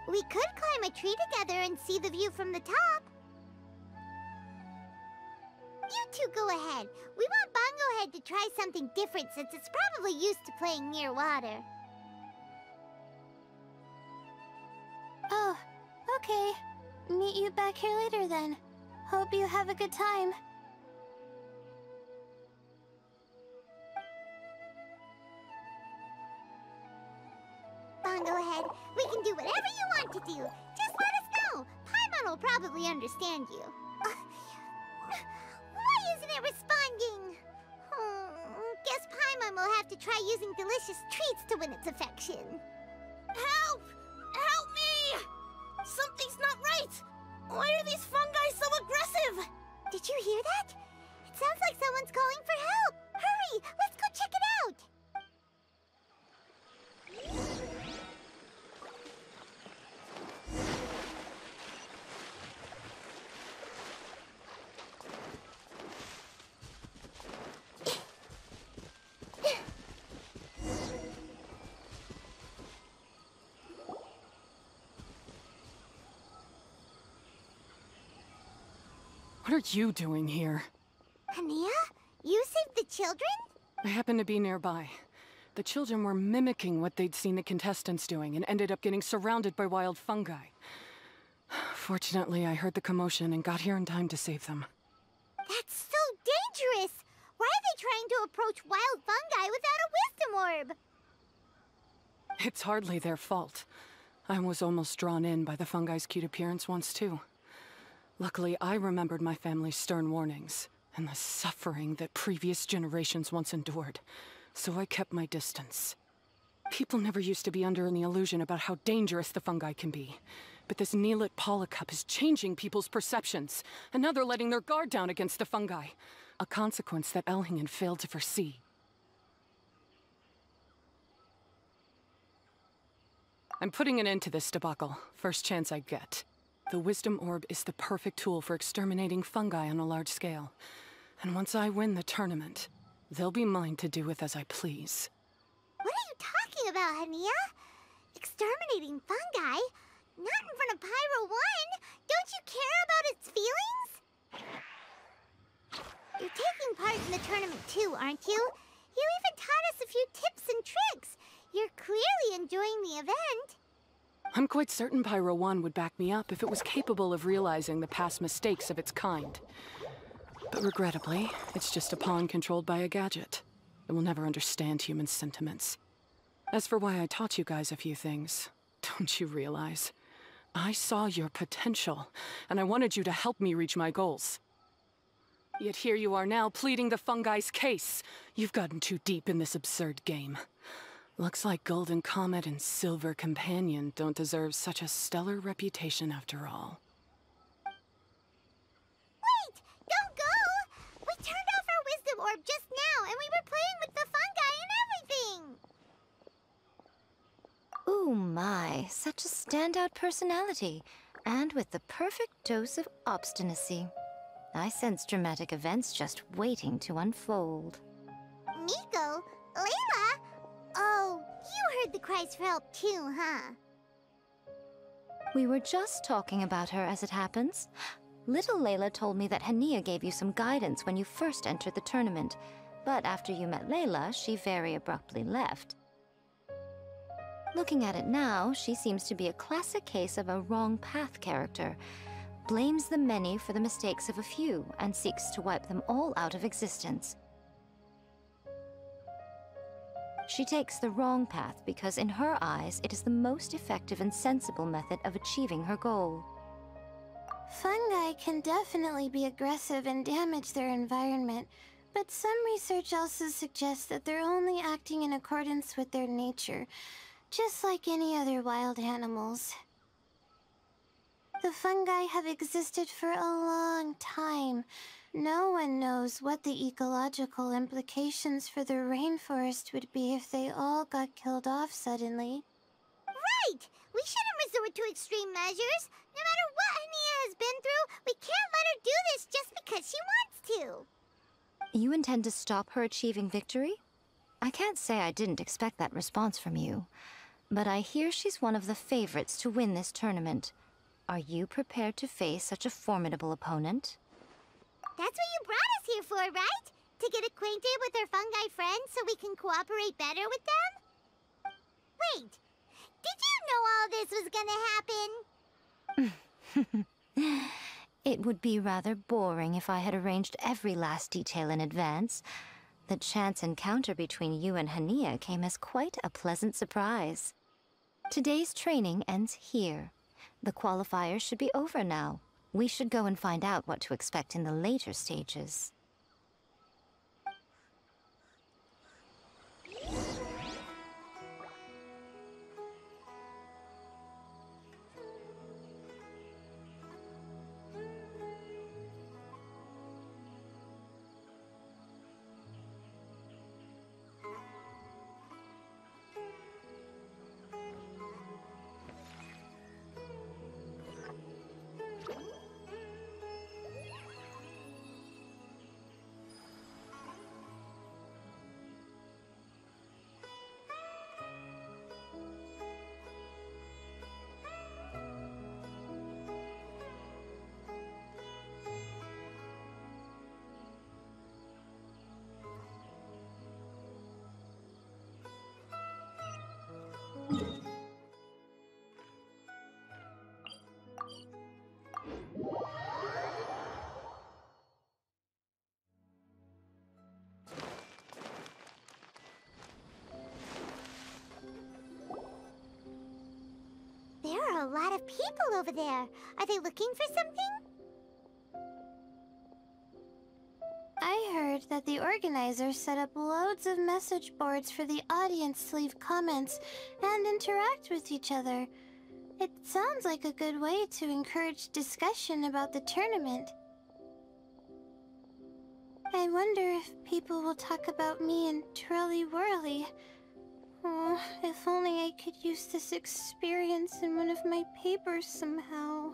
We could climb a tree together and see the view from the top. You two go ahead. We want Bongo-Head to try something different since it's probably used to playing near water. Oh, okay. Meet you back here later then. Hope you have a good time. Bongo-Head, we can do whatever you want to do. Just let us know. Paimon will probably understand you. Why isn't it responding? Guess Paimon will have to try using delicious treats to win its affection. Help! Help me! Something's not right! Why are these fungi so aggressive? Did you hear that? It sounds like someone's calling for help. Hurry, let's go check it out. What are you doing here? Hania, you saved the children? I happened to be nearby. The children were mimicking what they'd seen the contestants doing and ended up getting surrounded by wild fungi. Fortunately, I heard the commotion and got here in time to save them. That's so dangerous! Why are they trying to approach wild fungi without a wisdom orb? It's hardly their fault. I was almost drawn in by the fungi's cute appearance once too. Luckily, I remembered my family's stern warnings and the suffering that previous generations once endured, so I kept my distance. People never used to be under any illusion about how dangerous the fungi can be, but this Nilotpala cup is changing people's perceptions, and now they're letting their guard down against the fungi, a consequence that Elhingen failed to foresee. I'm putting an end to this debacle, first chance I get. The Wisdom Orb is the perfect tool for exterminating fungi on a large scale. And once I win the tournament, they'll be mine to do with as I please. What are you talking about, Hania? Exterminating fungi? Not in front of Pyro 1! Don't you care about its feelings? You're taking part in the tournament too, aren't you? You even taught us a few tips and tricks. You're clearly enjoying the event. I'm quite certain Pyro 1 would back me up if it was capable of realizing the past mistakes of its kind. But regrettably, it's just a pawn controlled by a gadget. It will never understand human sentiments. As for why I taught you guys a few things, don't you realize? I saw your potential, and I wanted you to help me reach my goals. Yet here you are now pleading the fungi's case. You've gotten too deep in this absurd game. Looks like Golden Comet and Silver Companion don't deserve such a stellar reputation after all. and we were playing with the fungi and everything. Ooh my, such a standout personality, and with the perfect dose of obstinacy. I sense dramatic events just waiting to unfold. Miko? Layla? Oh, you heard the cries for help too, huh? We were just talking about her as it happens. Little Layla told me that Hania gave you some guidance when you first entered the tournament, but after you met Layla, she very abruptly left. Looking at it now, she seems to be a classic case of a wrong path character. Blames the many for the mistakes of a few, and seeks to wipe them all out of existence. She takes the wrong path because in her eyes, it is the most effective and sensible method of achieving her goal. Fungi can definitely be aggressive and damage their environment, but some research also suggests that they're only acting in accordance with their nature, just like any other wild animals. The fungi have existed for a long time. No one knows what the ecological implications for the rainforest would be if they all got killed off suddenly. Right! We shouldn't resort to extreme measures. No matter what Hania has been through, we can't let her do this just because she wants to. You intend to stop her achieving victory? I can't say I didn't expect that response from you, but I hear she's one of the favorites to win this tournament. Are you prepared to face such a formidable opponent? That's what you brought us here for, right? To get acquainted with our fungi friends so we can cooperate better with them? Wait, did you know all this was gonna happen? It would be rather boring if I had arranged every last detail in advance. The chance encounter between you and Hania came as quite a pleasant surprise. Today's training ends here. The qualifiers should be over now. We should go and find out what to expect in the later stages. There are a lot of people over there. Are they looking for something? I heard that the organizers set up loads of message boards for the audience to leave comments and interact with each other. It sounds like a good way to encourage discussion about the tournament. I wonder if people will talk about me and Twirly-Whirly. Oh, if only I could use this experience in one of my papers somehow.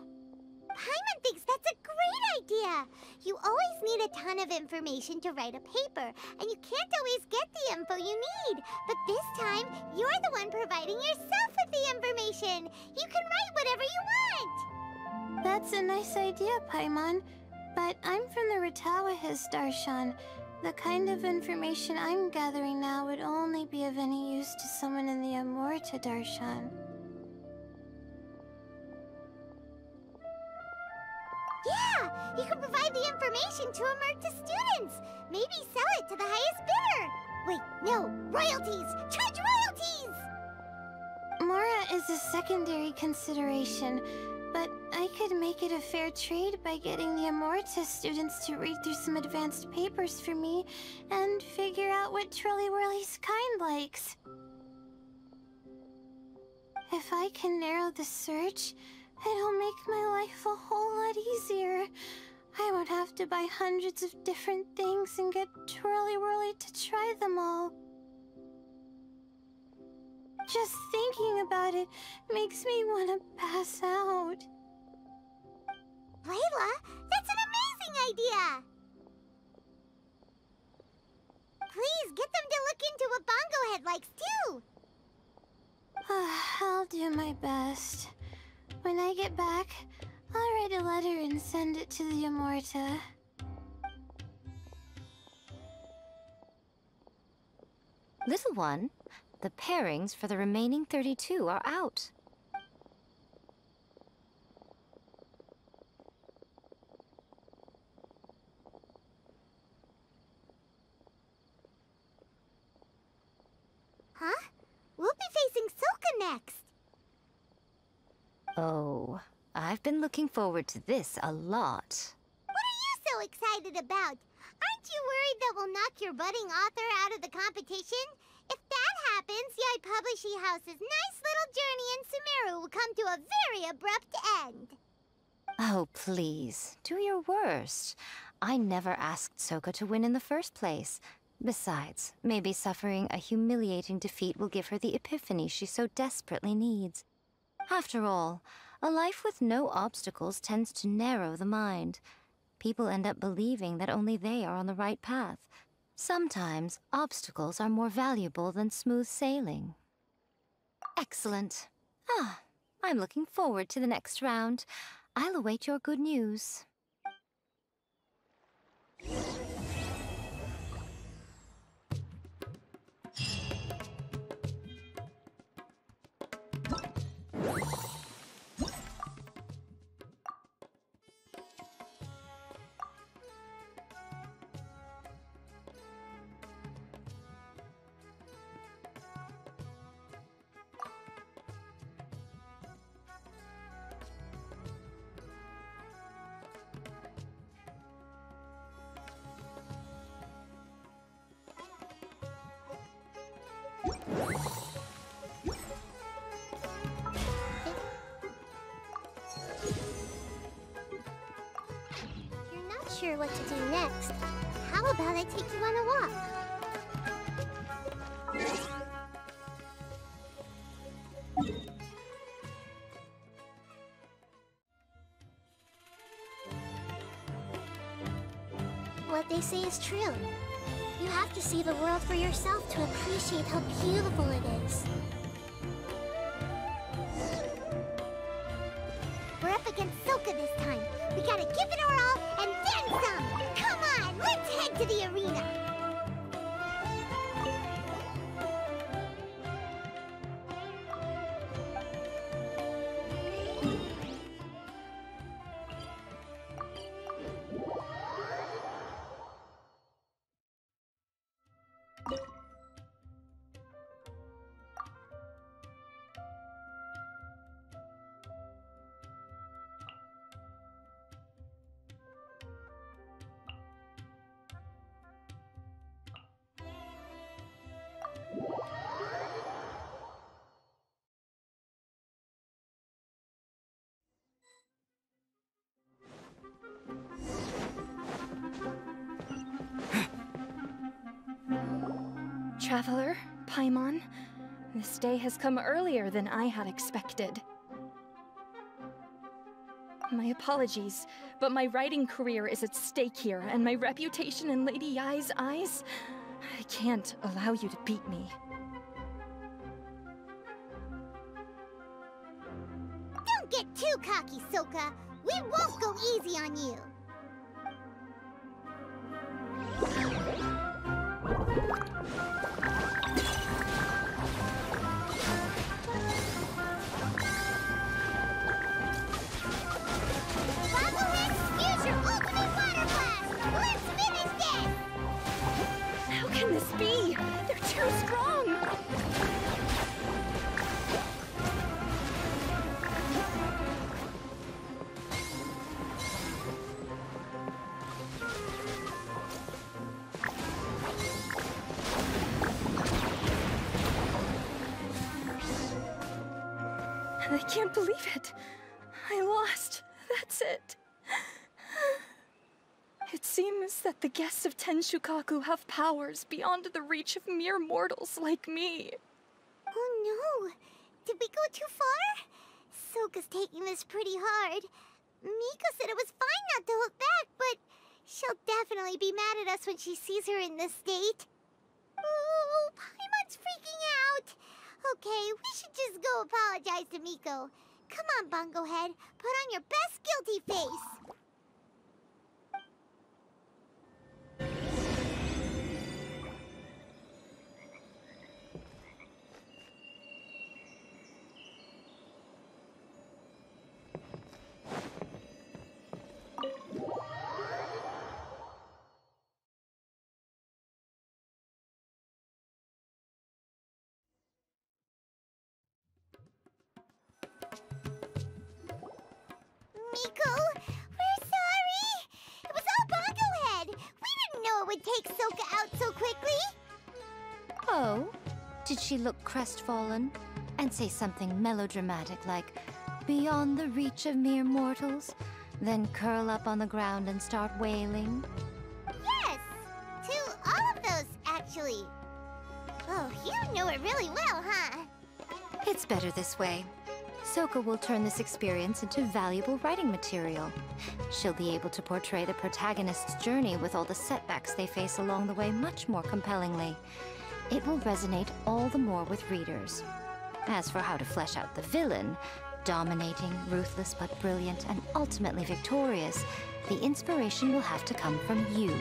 Paimon thinks that's a great idea! You always need a ton of information to write a paper, and you can't always get the info you need. But this time, you're the one providing yourself with the information. You can write whatever you want! That's a nice idea, Paimon. But I'm from the Ratawahiz, Darshan. The kind of information I'm gathering now would only be of any use to someone in the Amorta, Darshan. Yeah! You can provide the information to Amorta students! Maybe sell it to the highest bidder! Wait, no! Royalties! Charge royalties! Mora is a secondary consideration, but I could make it a fair trade by getting the Amorta students to read through some advanced papers for me and figure out what Twirly-Whirly's kind likes. If I can narrow the search, it'll make my life a whole lot easier. I won't have to buy hundreds of different things and get Twirly-Whirly to try them all. Just thinking about it makes me want to pass out. Layla, that's an amazing idea! Please, get them to look into what Bongo-Head likes, too! I'll do my best. When I get back, I'll write a letter and send it to the Amorta. Little one, the pairings for the remaining 32 are out. Huh? We'll be facing Soka next! Oh, I've been looking forward to this a lot. What are you so excited about? Aren't you worried that we'll knock your budding author out of the competition? If that happens, Yai Publishing House's nice little journey in Sumeru will come to a very abrupt end. Oh, please, do your worst. I never asked Soka to win in the first place. Besides, maybe suffering a humiliating defeat will give her the epiphany she so desperately needs. After all, a life with no obstacles tends to narrow the mind. People end up believing that only they are on the right path. Sometimes, obstacles are more valuable than smooth sailing. Excellent. I'm looking forward to the next round. I'll await your good news. You're not sure what to do next. How about I take you on a walk? What they say is true. You have to see the world for yourself to appreciate how beautiful it is. We're up against Soka this time. We gotta give it our all and then some! Come on, let's head to the arena! Traveler, Paimon, this day has come earlier than I had expected. My apologies, but my writing career is at stake here, and my reputation in Lady Yai's eyes, I can't allow you to beat me. Don't get too cocky, Soka! We won't go easy on you! Bongo-Head, use your ultimate water blast! Let's finish this! How can this be? They're too strong! I can't believe it. I lost. That's it. It seems that the guests of Tenshukaku have powers beyond the reach of mere mortals like me. Oh no! Did we go too far? Soka's taking this pretty hard. Miko said it was fine not to look back, but she'll definitely be mad at us when she sees her in this state. Oh, Paimon's freaking out! Okay, we should just go apologize to Miko. Come on, Bongo-Head. Put on your best guilty face. Miko, we're sorry! It was all Bongo-Head! We didn't know it would take Soka out so quickly! Oh? Did she look crestfallen? And say something melodramatic like, beyond the reach of mere mortals? Then curl up on the ground and start wailing? Yes! To all of those, actually. Oh, you know it really well, huh? It's better this way. Soka will turn this experience into valuable writing material. She'll be able to portray the protagonist's journey with all the setbacks they face along the way much more compellingly. It will resonate all the more with readers. As for how to flesh out the villain, dominating, ruthless but brilliant, and ultimately victorious, the inspiration will have to come from you.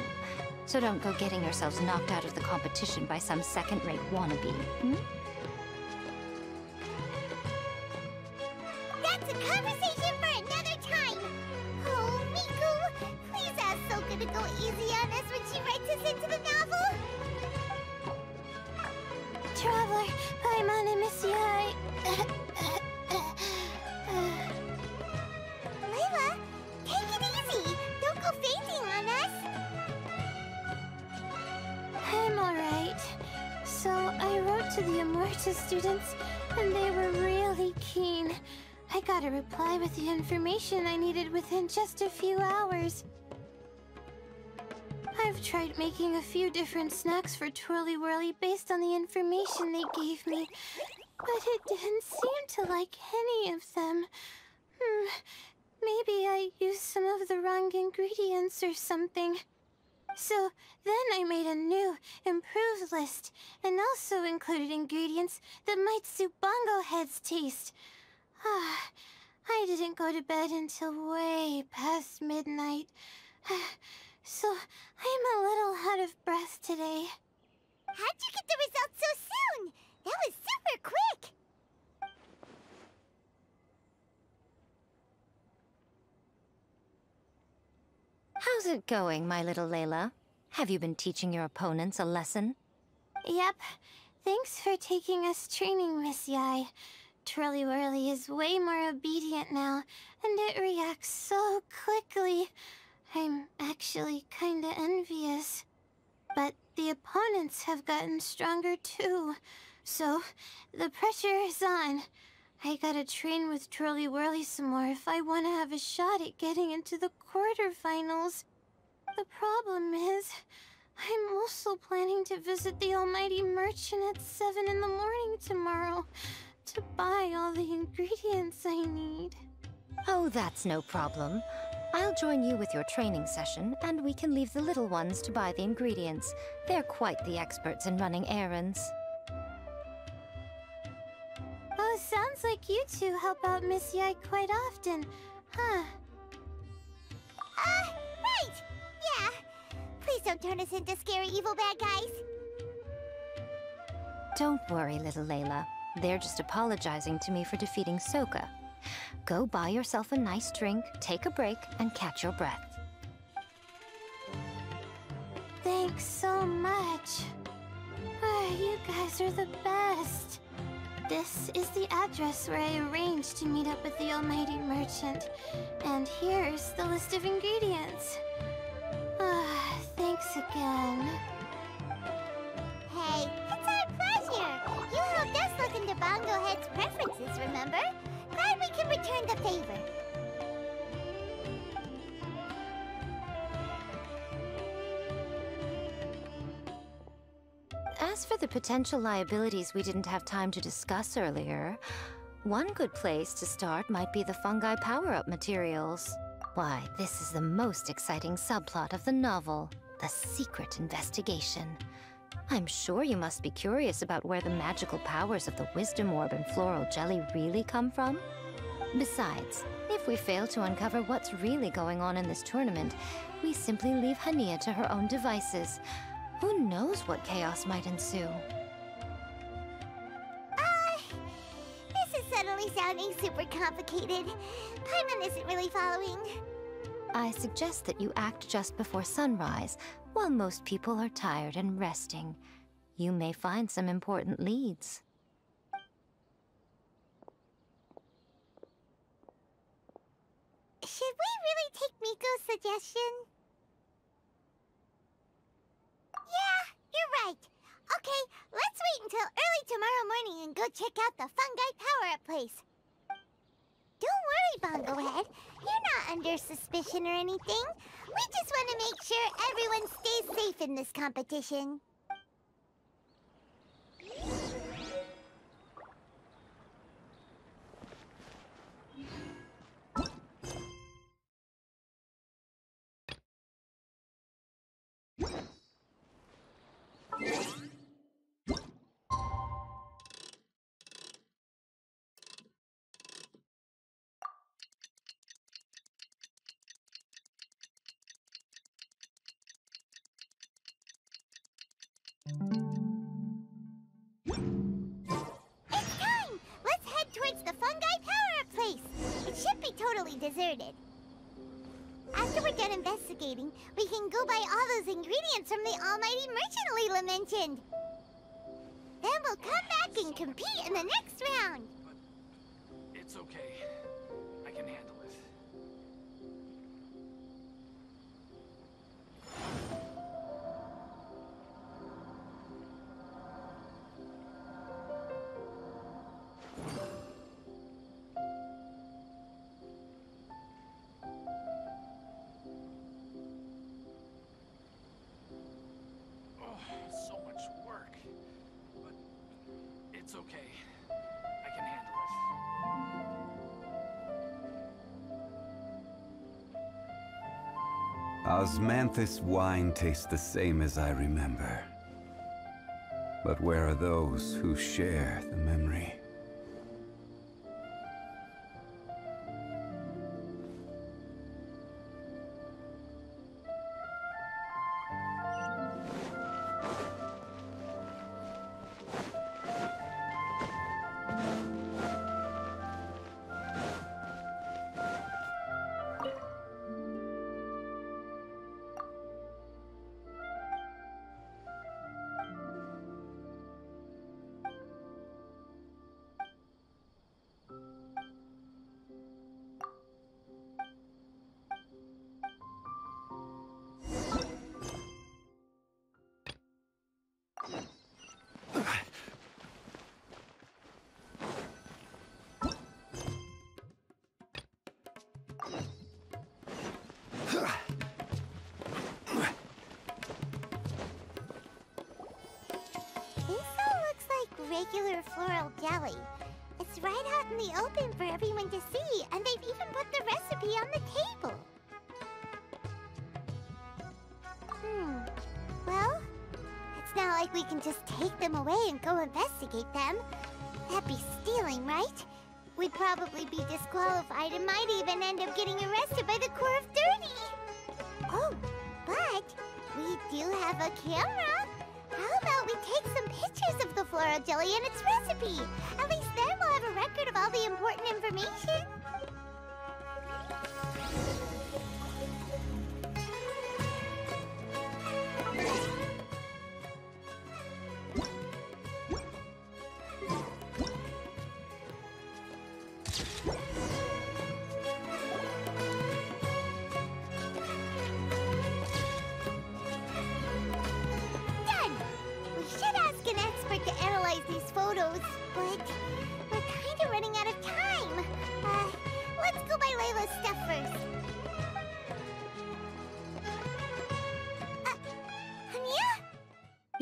So don't go getting yourselves knocked out of the competition by some second-rate wannabe, hmm? That's a conversation for another time! Oh, Miku, please ask Soka to go easy on us when she writes us into the novel! Traveler, Paimon, I miss you. Layla, take it easy! Don't go fainting on us! I'm alright. So, I wrote to the Amorta students, and they were really keen. I got a reply with the information I needed within just a few hours. I've tried making a few different snacks for Twirly-Whirly based on the information they gave me, but it didn't seem to like any of them. Maybe I used some of the wrong ingredients or something. So then I made a new, improved list, and also included ingredients that might suit Bongo-Head's taste. I didn't go to bed until way past midnight, so I'm a little out of breath today. How'd you get the results so soon? That was super quick! How's it going, my little Layla? Have you been teaching your opponents a lesson? Yep. Thanks for taking us training, Miss Yai. Twirly-Whirly is way more obedient now, and it reacts so quickly. I'm actually kinda envious. But the opponents have gotten stronger too, so the pressure is on. I gotta train with Twirly-Whirly some more if I want to have a shot at getting into the quarterfinals. The problem is, I'm also planning to visit the Almighty Merchant at 7 in the morning tomorrow to buy all the ingredients I need. Oh, that's no problem. I'll join you with your training session, and we can leave the little ones to buy the ingredients. They're quite the experts in running errands. Oh, sounds like you two help out Miss Yai quite often, huh? Right! Yeah. Please don't turn us into scary evil bad guys. Don't worry, little Layla. They're just apologizing to me for defeating Soka. Go buy yourself a nice drink, take a break, and catch your breath. Thanks so much. You guys are the best. This is the address where I arranged to meet up with the Almighty Merchant. And here's the list of ingredients. Thanks again. Hey, it's our pleasure. You helped us look into Bongo-Head's preferences, remember? Glad we can return the favor. As for the potential liabilities we didn't have time to discuss earlier, one good place to start might be the fungi power-up materials. Why, this is the most exciting subplot of the novel, the secret investigation. I'm sure you must be curious about where the magical powers of the Wisdom Orb and Floral Jelly really come from. Besides, if we fail to uncover what's really going on in this tournament, we simply leave Hania to her own devices. Who knows what chaos might ensue? This is suddenly sounding super complicated. Paimon isn't really following. I suggest that you act just before sunrise, while most people are tired and resting. You may find some important leads. Should we really take Miko's suggestion? Yeah, you're right. Okay, let's wait until early tomorrow morning and go check out the fungi power-up place. Don't worry, Bongo-Head. You're not under suspicion or anything. We just want to make sure everyone stays safe in this competition. It's time! Let's head towards the fungi power-up place. It should be totally deserted. After we're done investigating, we can go buy all those ingredients from the almighty merchant Leela mentioned. Then we'll come back and compete in the next round. But it's okay. I can handle it. So much work. But it's okay. I can handle it. Osmanthus wine tastes the same as I remember. But where are those who share the memory? Regular floral jelly. It's right out in the open for everyone to see, and they've even put the recipe on the table. Well, it's not like we can just take them away and go investigate them. That'd be stealing, right? We'd probably be disqualified and might even end up getting arrested by the Corps of 30. Oh, but we do have a camera. How about we take some pictures of the floral jelly and its recipe? At least then we'll have a record of all the important information. These photos, but we're kind of running out of time.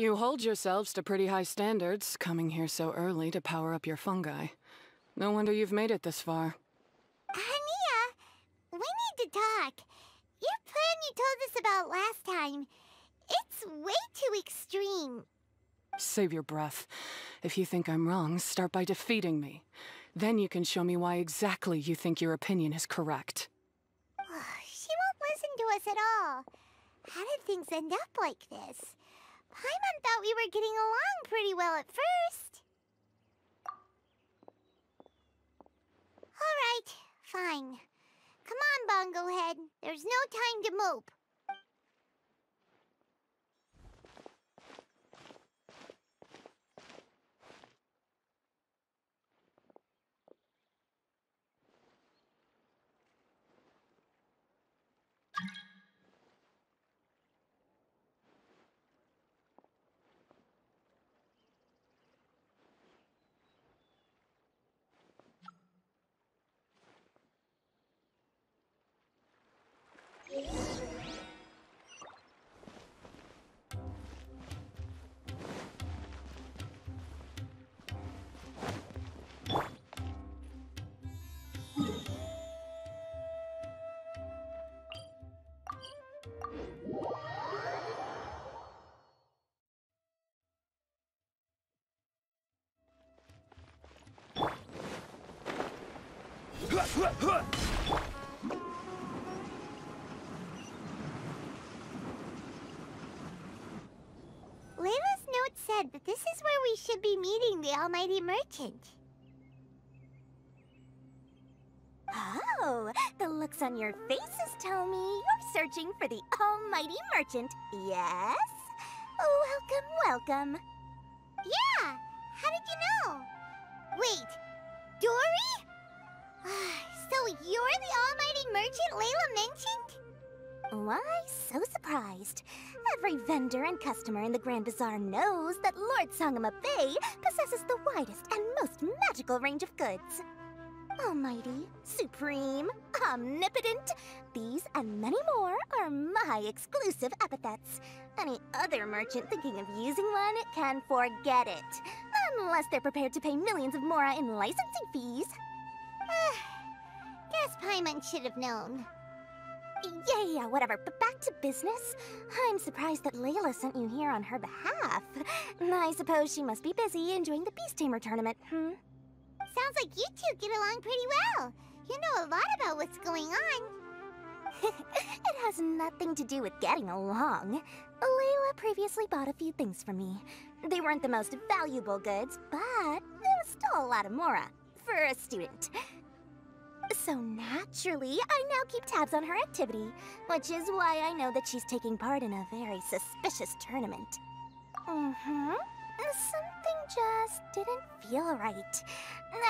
You hold yourselves to pretty high standards, coming here so early to power up your fungi. No wonder you've made it this far. Hania, we need to talk. Your plan you told us about last time, it's way too extreme. Save your breath. If you think I'm wrong, start by defeating me. Then you can show me why exactly you think your opinion is correct. She won't listen to us at all. How did things end up like this? Paimon thought we were getting along pretty well at first. All right, fine. Come on, Bongo-Head. There's no time to mope. Layla's note said that this is where we should be meeting the Almighty Merchant. Oh, the looks on your faces tell me you're searching for the Almighty Merchant, yes? Welcome, welcome. Yeah, how did you know? Wait, Dory? So you're the Almighty Merchant Layla mentioned? Why so surprised? Every vendor and customer in the Grand Bazaar knows that Lord Sangama Bay possesses the widest and most magical range of goods. Almighty, supreme, omnipotent, these and many more are my exclusive epithets. Any other merchant thinking of using one can forget it, unless they're prepared to pay millions of mora in licensing fees. Guess Paimon should have known. Yeah, whatever, but back to business. I'm surprised that Layla sent you here on her behalf. I suppose she must be busy enjoying the Beast Tamer tournament, Sounds like you two get along pretty well. You know a lot about what's going on. It has nothing to do with getting along. Layla previously bought a few things from me. They weren't the most valuable goods, but there was still a lot of mora for a student. So naturally, I now keep tabs on her activity, which is why I know that she's taking part in a very suspicious tournament. Something just didn't feel right.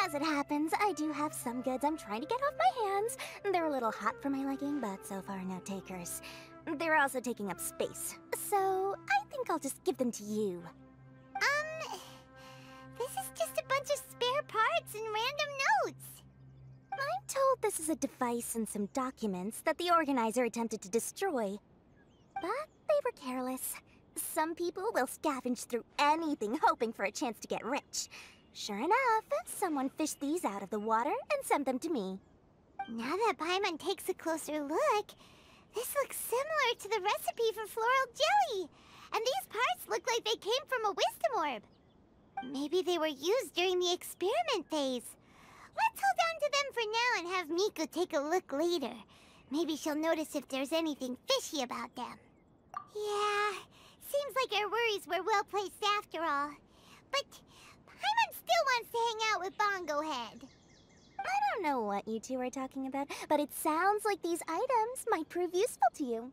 As it happens, I do have some goods I'm trying to get off my hands. They're a little hot for my liking, but so far no takers. They're also taking up space, so I think I'll just give them to you. This is just a bunch of spare parts and random notes. I'm told this is a device and some documents that the organizer attempted to destroy. But they were careless. Some people will scavenge through anything hoping for a chance to get rich. Sure enough, someone fished these out of the water and sent them to me. Now that Paimon takes a closer look, this looks similar to the recipe for floral jelly. And these parts look like they came from a wisdom orb. Maybe they were used during the experiment phase. Let's hold on to them for now and have Miku take a look later. Maybe she'll notice if there's anything fishy about them. Yeah, seems like our worries were well placed after all. But Paimon still wants to hang out with Bongo-Head. I don't know what you two are talking about, but it sounds like these items might prove useful to you.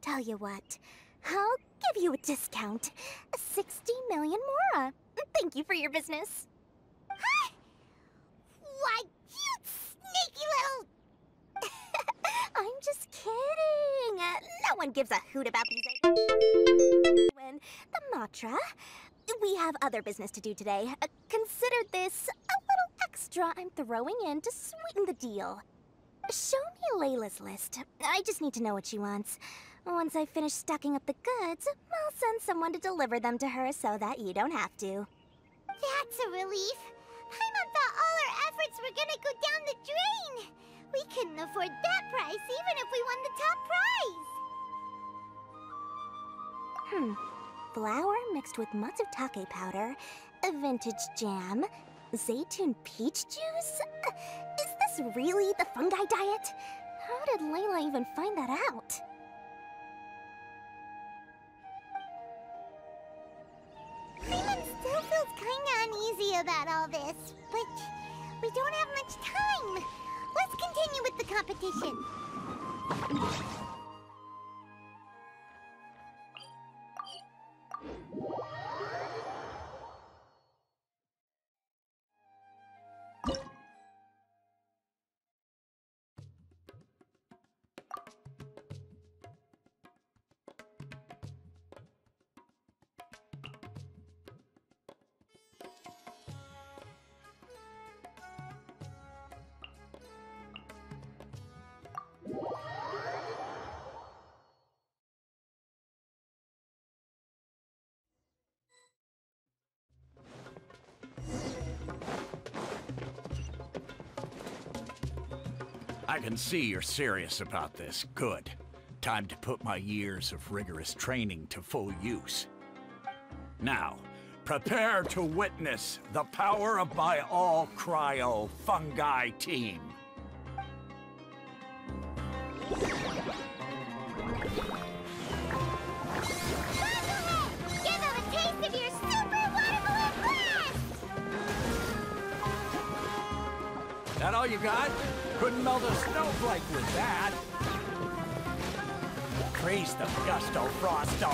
Tell you what, I'll give you a discount. 60 million mora. Thank you for your business. Huh? Why, you sneaky little... I'm just kidding. No one gives a hoot about these items. When the mantra, we have other business to do today. Consider this a little extra I'm throwing in to sweeten the deal. Show me Layla's list. I just need to know what she wants. Once I finish stocking up the goods, I'll send someone to deliver them to her so that you don't have to. That's a relief. Paimon thought all our efforts were gonna go down the drain. We couldn't afford that price even if we won the top prize. Flour mixed with matsutake powder, a vintage jam, zaytun peach juice? Is this really the fungi diet? How did Layla even find that out? Paimon still feels kinda uneasy about all this, but we don't have much time. Let's continue with the competition. I can see you're serious about this. Good. Time to put my years of rigorous training to full use. Now, prepare to witness the power of my all-cryo fungi team. Give them a taste of your super water balloon blast! That all you got? Couldn't melt a snowflake with that. Increase the gusto, Frosto.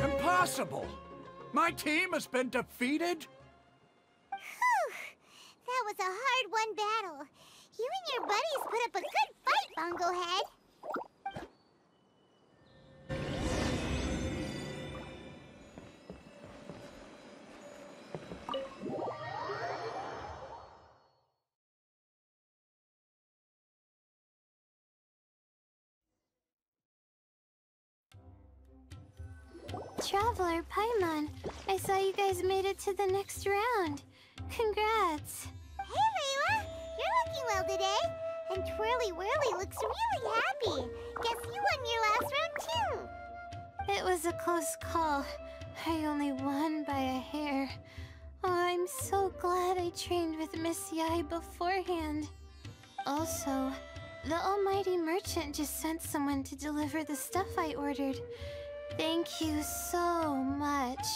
Impossible! My team has been defeated? Whew! That was a hard-won battle. You and your buddies put up a good fight, Bongo-Head. Traveler, Paimon, I saw you guys made it to the next round. Congrats. Hey, Layla! You're looking well today. And Twirly-Whirly looks really happy. Guess you won your last round, too. It was a close call. I only won by a hair. Oh, I'm so glad I trained with Miss Yai beforehand. Also, the almighty merchant just sent someone to deliver the stuff I ordered. Thank you so much.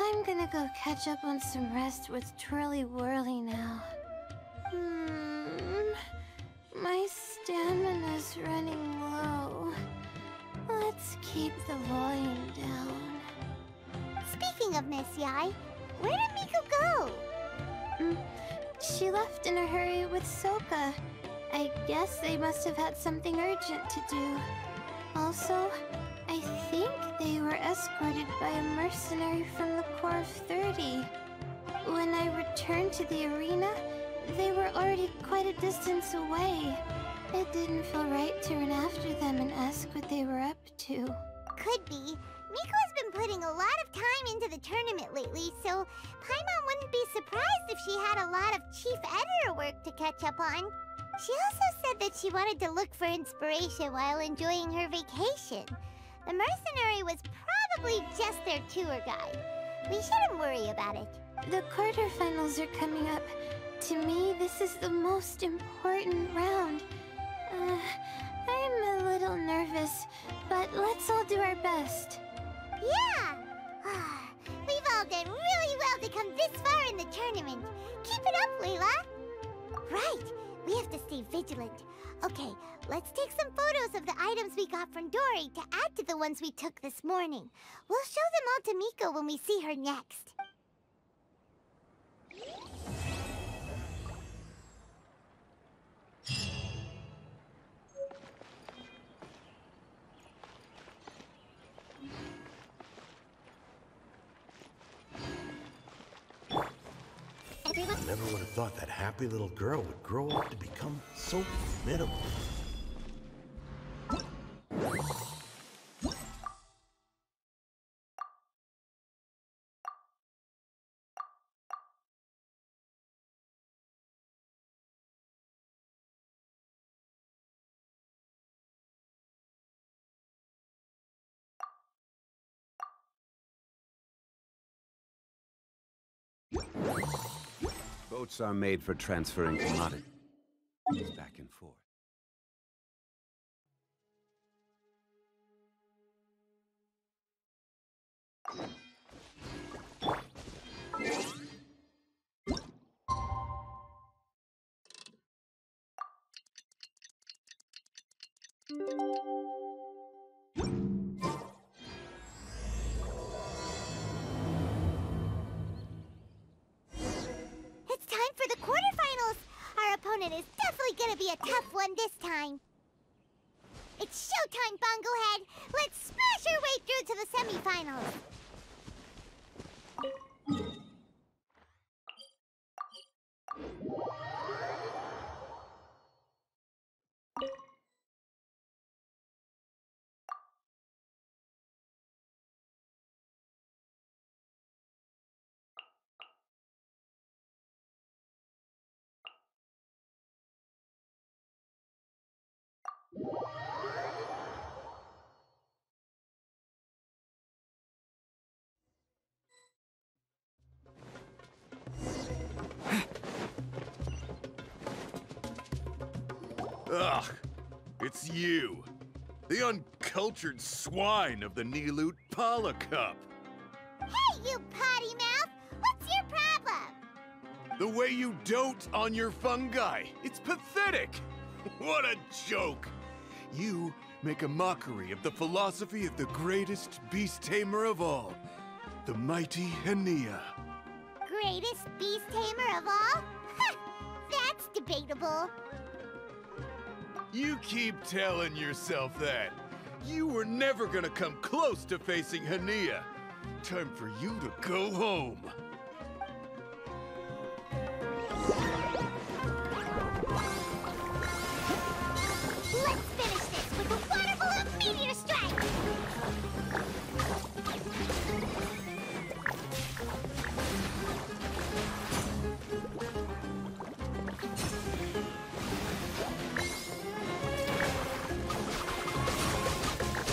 I'm gonna go catch up on some rest with Twirly-Whirly now. My stamina's running low. Let's keep the volume down. Speaking of Miss Yai, where did Miku go? She left in a hurry with Soka. I guess they must have had something urgent to do. Also, I think they were escorted by a mercenary from the Corps of 30. When I returned to the arena, they were already quite a distance away. It didn't feel right to run after them and ask what they were up to. Could be. Miku has been putting a lot of time into the tournament lately, so Paimon wouldn't be surprised if she had a lot of chief editor work to catch up on. She also said that she wanted to look for inspiration while enjoying her vacation. The mercenary was probably just their tour guide. We shouldn't worry about it. The quarterfinals are coming up. To me, this is the most important round. I'm a little nervous, but let's all do our best. Yeah! We've all done really well to come this far in the tournament. Keep it up, Layla. Right. We have to stay vigilant. Okay, let's take some photos of the items we got from Dory to add to the ones we took this morning. We'll show them all to Miko when we see her next. I never would have thought that happy little girl would grow up to become so formidable. Boats are made for transferring commodities back and forth. It's time for the quarterfinals! Our opponent is definitely gonna be a tough one this time. It's showtime, Bongo-Head! Let's smash our way through to the semifinals! Ugh, it's you. The uncultured swine of the Nilotpala Cup. Hey, you potty mouth! What's your problem? The way you dote on your fungi. It's pathetic. What a joke. You make a mockery of the philosophy of the greatest beast tamer of all, the mighty Henia. Greatest beast tamer of all? Ha! That's debatable. You keep telling yourself that. You were never gonna come close to facing Henia. Time for you to go home. Let's finish this with a water balloon meteor strike!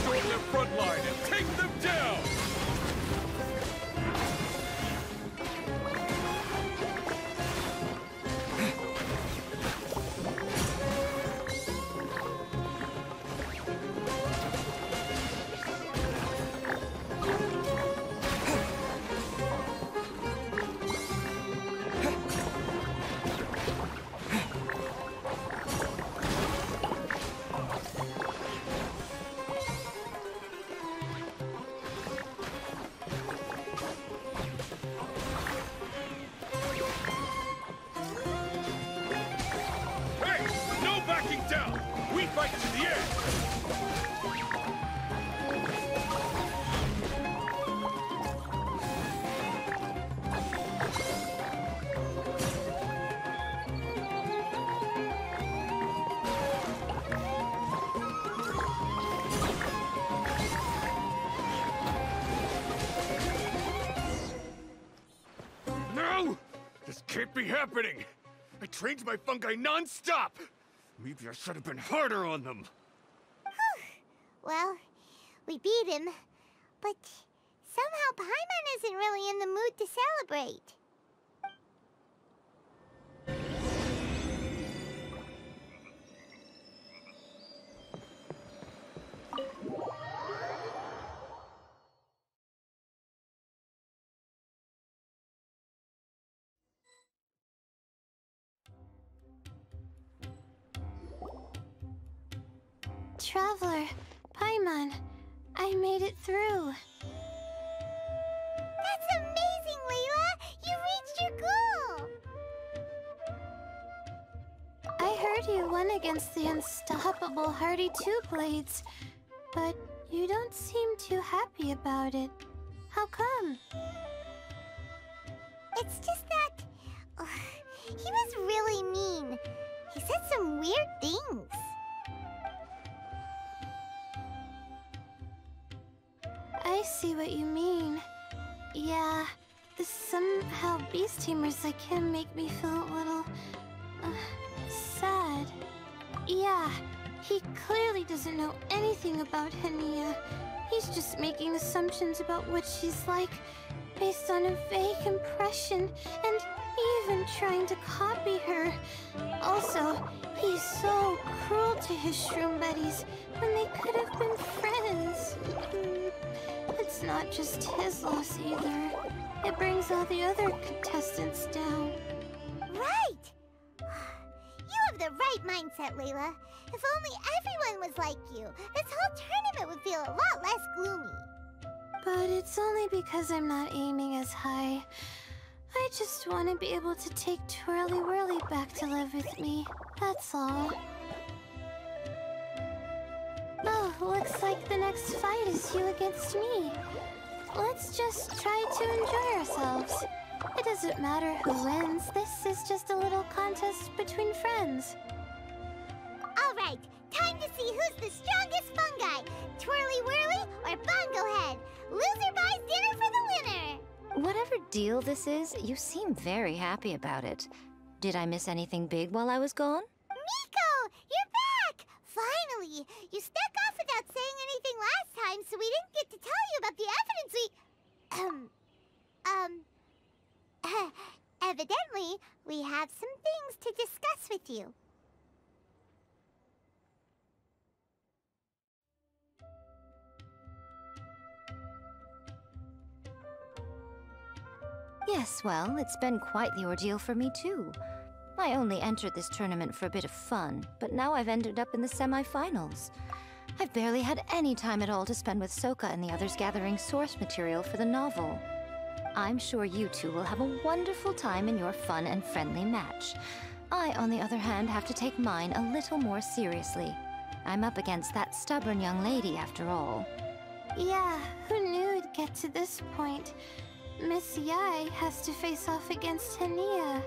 Join the front line and take them down! Fight to the end! No! This can't be happening! I trained my fungi non-stop! Maybe I should have been harder on them. Well, we beat him, but somehow Paimon isn't really in the mood to celebrate. Traveler, Paimon, I made it through. That's amazing, Layla! You reached your goal! I heard you won against the unstoppable Hardy Two-Blades, but you don't seem too happy about it. How come? It's just that... he was really mean. He said some weird things. I see what you mean. Yeah, somehow beast tamers like him make me feel a little... sad. Yeah, he clearly doesn't know anything about Hania. He's just making assumptions about what she's like based on a vague impression and even trying to copy her. Also, he's so cruel to his Shroom buddies when they could have been friends. It's not just his loss either. It brings all the other contestants down. Right! You have the right mindset, Layla. If only everyone was like you, this whole tournament would feel a lot less gloomy. But it's only because I'm not aiming as high. I just want to be able to take Twirly-Whirly back to live with me. That's all. Oh, looks like the next fight is you against me. Let's just try to enjoy ourselves. It doesn't matter who wins. This is just a little contest between friends. All right, time to see who's the strongest fungi, Twirly-Whirly or Bongo-Head. Loser buys dinner for the winner. Whatever deal this is, you seem very happy about it. Did I miss anything big while I was gone? Miko, you're back! Finally! You snuck off without saying anything last time, so we didn't get to tell you about the evidence evidently, we have some things to discuss with you. Yes, well, it's been quite the ordeal for me too. I only entered this tournament for a bit of fun, but now I've ended up in the semi-finals. I've barely had any time at all to spend with Soka and the others gathering source material for the novel. I'm sure you two will have a wonderful time in your fun and friendly match. I, on the other hand, have to take mine a little more seriously. I'm up against that stubborn young lady, after all. Yeah, who knew it'd get to this point? Miss Yai has to face off against Hania.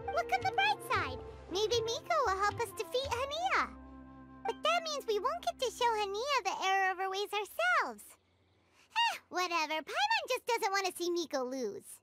Look on the bright side. Maybe Miko will help us defeat Hania. But that means we won't get to show Hania the error of her ways ourselves. Whatever. Paimon just doesn't want to see Miko lose.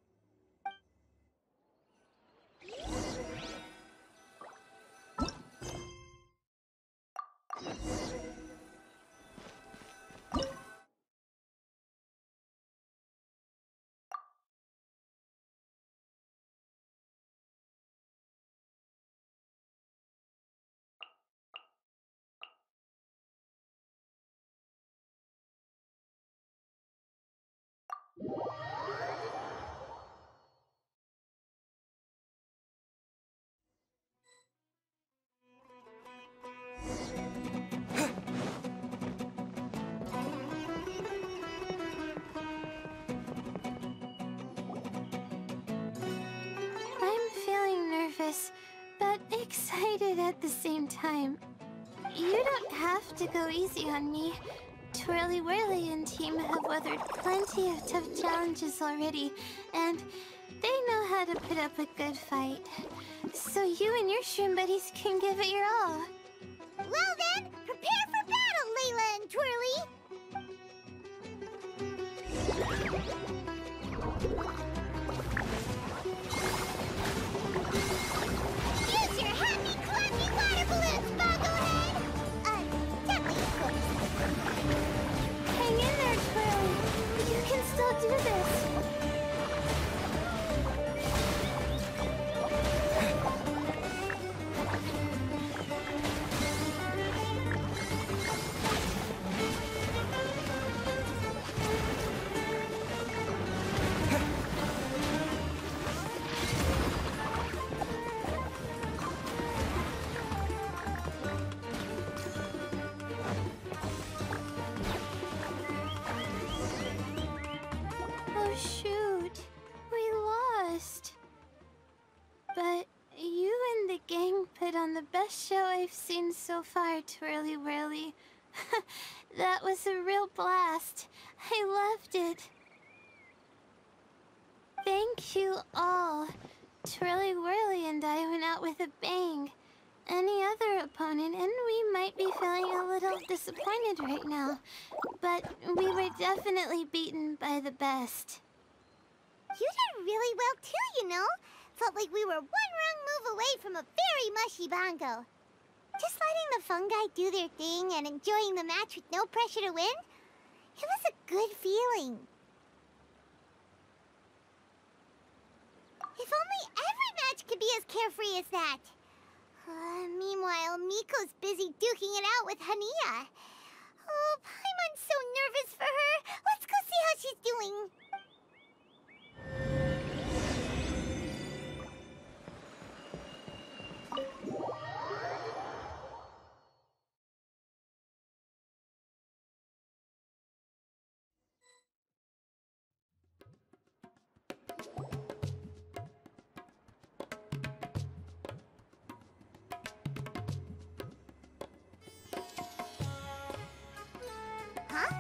But excited at the same time. You don't have to go easy on me. Twirly-Whirly and team have weathered plenty of tough challenges already, and they know how to put up a good fight. So you and your Shroom buddies can give it your all. Well then, prepare for battle, Layla and Twirly! Use your happy, clappy water balloons, Bongo-Head! Definitely, of course. Hang in there, Twirly. You can still do this. best show I've seen so far, Twirly-Whirly. That was a real blast. I loved it. Thank you all. Twirly-Whirly and I went out with a bang. Any other opponent, and we might be feeling a little disappointed right now. But we were definitely beaten by the best. You did really well too, you know. Felt like we were one wrong move away from a very mushy Bongo. Just letting the fungi do their thing and enjoying the match with no pressure to win, it was a good feeling. If only every match could be as carefree as that. Meanwhile, Miko's busy duking it out with Hania. Oh, Paimon's so nervous for her. Let's go see how she's doing. Huh?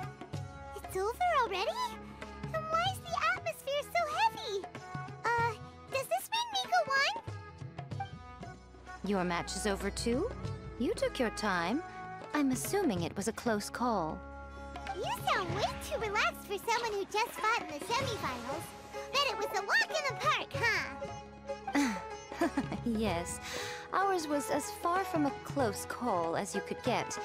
It's over already? Then why is the atmosphere so heavy? Does this mean Miko won? Your match is over too? You took your time. I'm assuming it was a close call. You sound way too relaxed for someone who just fought in the semifinals. Bet it was a walk in the park, huh? Yes, ours was as far from a close call as you could get.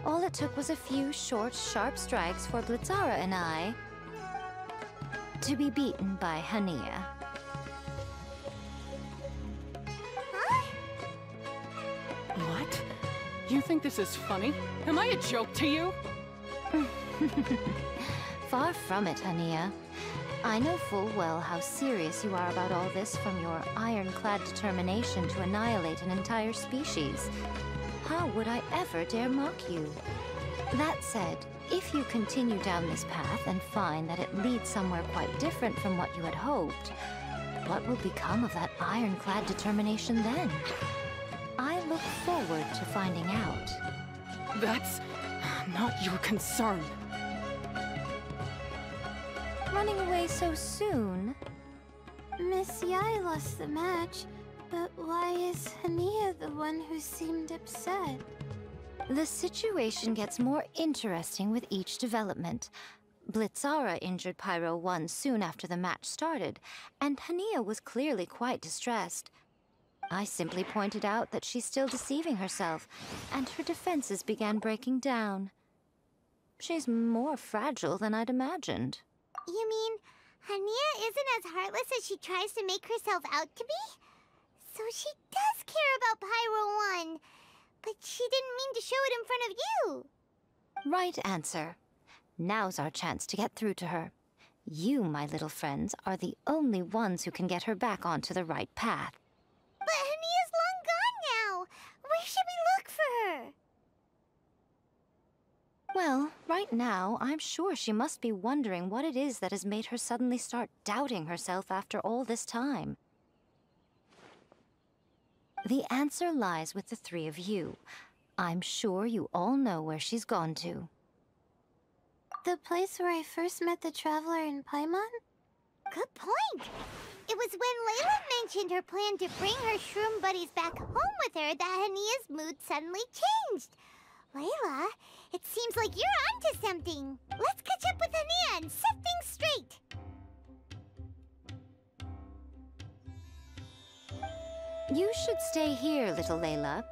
All it took was a few short, sharp strikes for Blitzara and I to be beaten by Hania. Huh? What? You think this is funny? Am I a joke to you? Far from it, Hania. I know full well how serious you are about all this, from your ironclad determination to annihilate an entire species. How would I ever dare mock you? That said, if you continue down this path and find that it leads somewhere quite different from what you had hoped, what will become of that ironclad determination then? I look forward to finding out. That's not your concern. Running away so soon? Miss Yai lost the match, but why is Hania the one who seemed upset? The situation gets more interesting with each development. Blitzara injured Pyro 1 soon after the match started, and Hania was clearly quite distressed. I simply pointed out that she's still deceiving herself, and her defenses began breaking down. She's more fragile than I'd imagined. You mean Hania isn't as heartless as she tries to make herself out to be? So she does care about Pyro 1, but she didn't mean to show it in front of you. Right answer. Now's our chance to get through to her. You, my little friends, are the only ones who can get her back onto the right path. But Hania's long gone now. Where should we look for her? Well, right now, I'm sure she must be wondering what it is that has made her suddenly start doubting herself after all this time. The answer lies with the three of you. I'm sure you all know where she's gone to. The place where I first met the Traveler in Paimon? Good point. It was when Layla mentioned her plan to bring her Shroom buddies back home with her that Hania's mood suddenly changed. Layla, it seems like you're onto something. Let's catch up with Hania and set things straight. You should stay here, little Layla.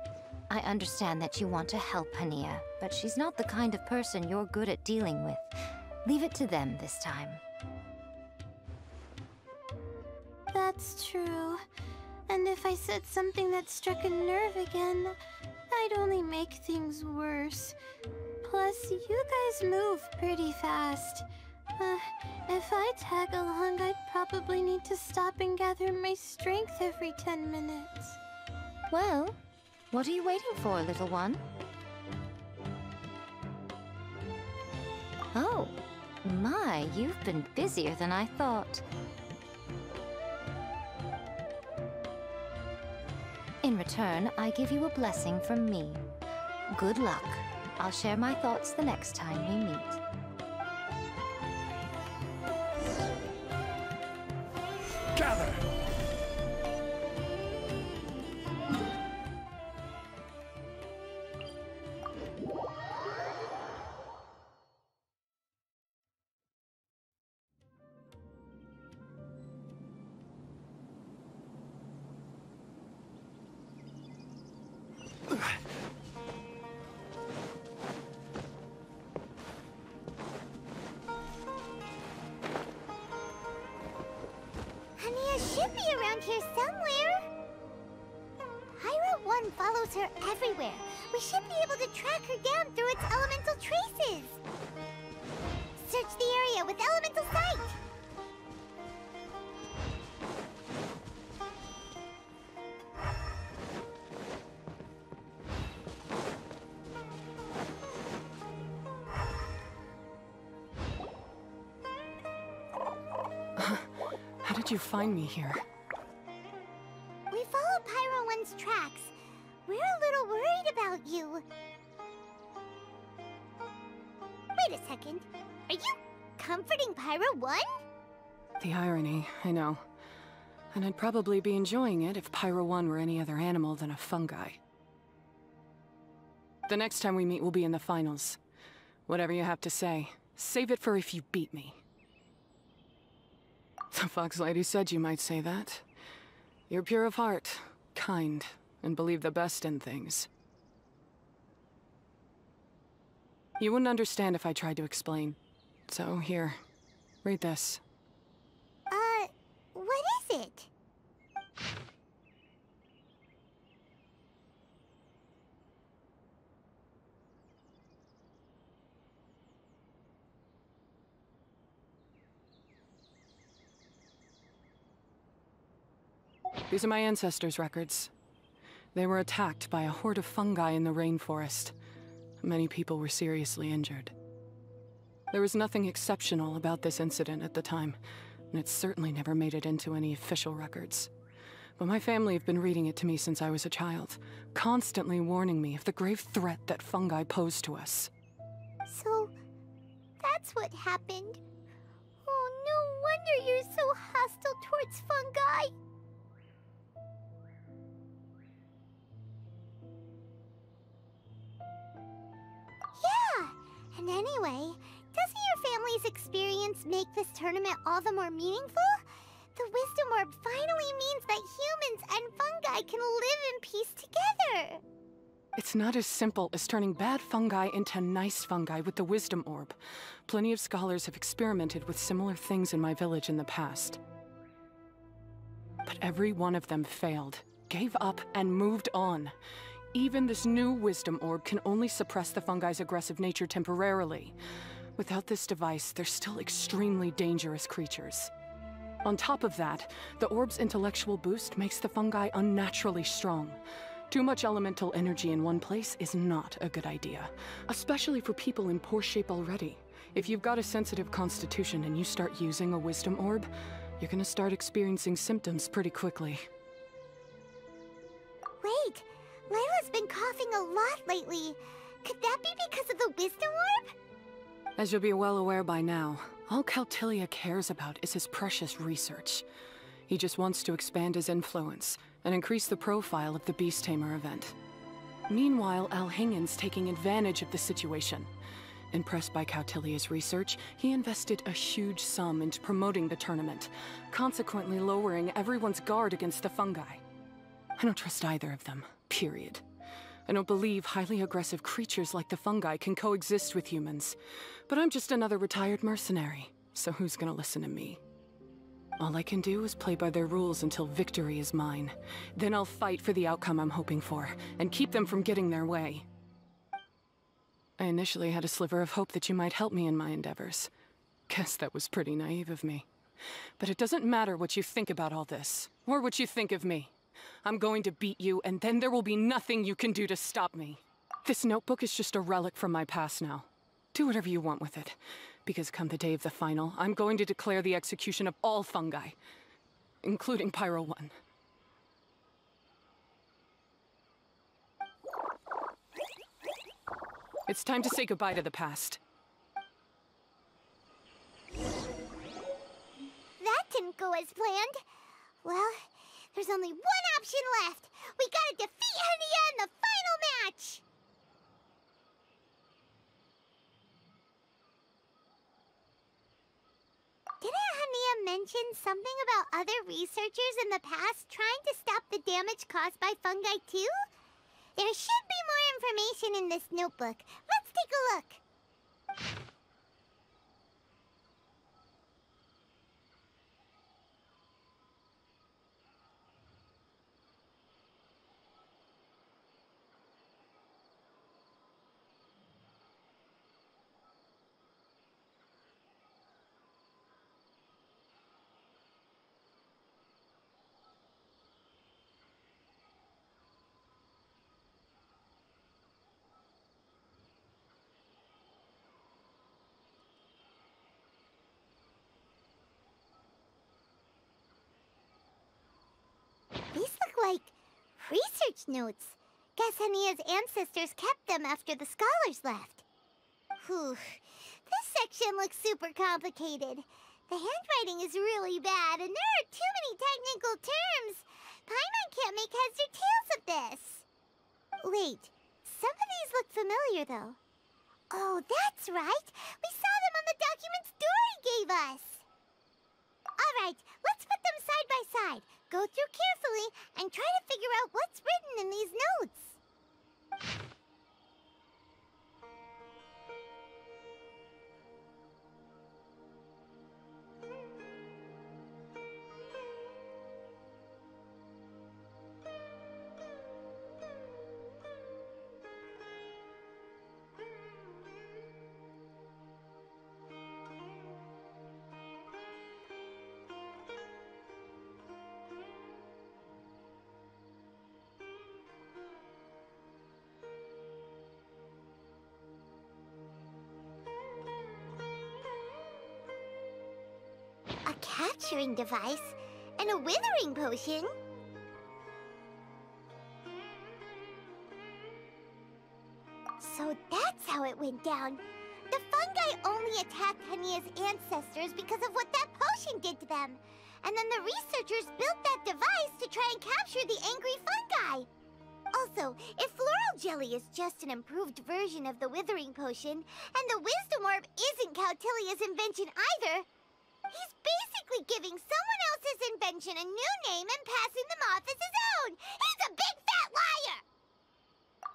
I understand that you want to help Hania, but she's not the kind of person you're good at dealing with. Leave it to them this time. That's true. And if I said something that struck a nerve again, I'd only make things worse. Plus, you guys move pretty fast. If I tag along, I'd probably need to stop and gather my strength every 10 minutes. Well, what are you waiting for, little one? Oh, my, you've been busier than I thought. In return, I give you a blessing from me. Good luck. I'll share my thoughts the next time we meet. Gather! Should be around here somewhere. Pyro 1 follows her everywhere. We should be able to track her down through its elemental traces. Search the area with elemental sight. How did you find me here? We followed Pyro 1's tracks. We're a little worried about you. Wait a second. Are you comforting Pyro 1? The irony, I know. And I'd probably be enjoying it if Pyro 1 were any other animal than a fungi. The next time we meet will be in the finals. Whatever you have to say, save it for if you beat me. The Fox Lady said you might say that. You're pure of heart, kind, and believe the best in things. You wouldn't understand if I tried to explain. So here, read this. What is it? These are my ancestors' records. They were attacked by a horde of fungi in the rainforest. Many people were seriously injured. There was nothing exceptional about this incident at the time, and it certainly never made it into any official records. But my family have been reading it to me since I was a child, constantly warning me of the grave threat that fungi pose to us. So, that's what happened. Oh, no wonder you're so hostile towards fungi. Yeah, and anyway, doesn't your family's experience make this tournament all the more meaningful? The Wisdom Orb finally means that humans and fungi can live in peace together. It's not as simple as turning bad fungi into nice fungi with the Wisdom Orb. Plenty of scholars have experimented with similar things in my village in the past. But every one of them failed, gave up, and moved on. Even this new Wisdom Orb can only suppress the fungi's aggressive nature temporarily. Without this device, they're still extremely dangerous creatures. On top of that, the orb's intellectual boost makes the fungi unnaturally strong. Too much elemental energy in one place is not a good idea, especially for people in poor shape already. If you've got a sensitive constitution and you start using a Wisdom Orb, you're gonna start experiencing symptoms pretty quickly. Wait, Layla's been coughing a lot lately. Could that be because of the Wisdom Orb? As you'll be well aware by now, all Kautilya cares about is his precious research. He just wants to expand his influence and increase the profile of the Beast Tamer event. Meanwhile, Alhingen's taking advantage of the situation. Impressed by Kautilya's research, he invested a huge sum into promoting the tournament, consequently lowering everyone's guard against the fungi. I don't trust either of them, period. I don't believe highly aggressive creatures like the fungi can coexist with humans. But I'm just another retired mercenary, so who's gonna listen to me? All I can do is play by their rules until victory is mine. Then I'll fight for the outcome I'm hoping for, and keep them from getting their way. I initially had a sliver of hope that you might help me in my endeavors. Guess that was pretty naive of me. But it doesn't matter what you think about all this, or what you think of me. I'm going to beat you, and then there will be nothing you can do to stop me. This notebook is just a relic from my past now. Do whatever you want with it, because come the day of the final, I'm going to declare the execution of all fungi, including Pyro 1. It's time to say goodbye to the past. That didn't go as planned. Well, there's only one option left. We gotta defeat Hania in the final match! Didn't Hania mention something about other researchers in the past trying to stop the damage caused by fungi too? There should be more information in this notebook. Let's take a look. These look like research notes. Guess Hania's ancestors kept them after the scholars left. Whew. This section looks super complicated. The handwriting is really bad, and there are too many technical terms. Paimon can't make heads or tails of this. Wait, some of these look familiar, though. Oh, that's right. We saw them on the documents Dory gave us. All right, let's put them side by side. Go through carefully and try to figure out what's written in these notes. A capturing device and a withering potion? So that's how it went down. The fungi only attacked Hania's ancestors because of what that potion did to them. And then the researchers built that device to try and capture the angry fungi. Also, if floral jelly is just an improved version of the withering potion, and the wisdom orb isn't Cautilia's invention either, he's basically giving someone else's invention a new name and passing them off as his own! He's a big fat liar!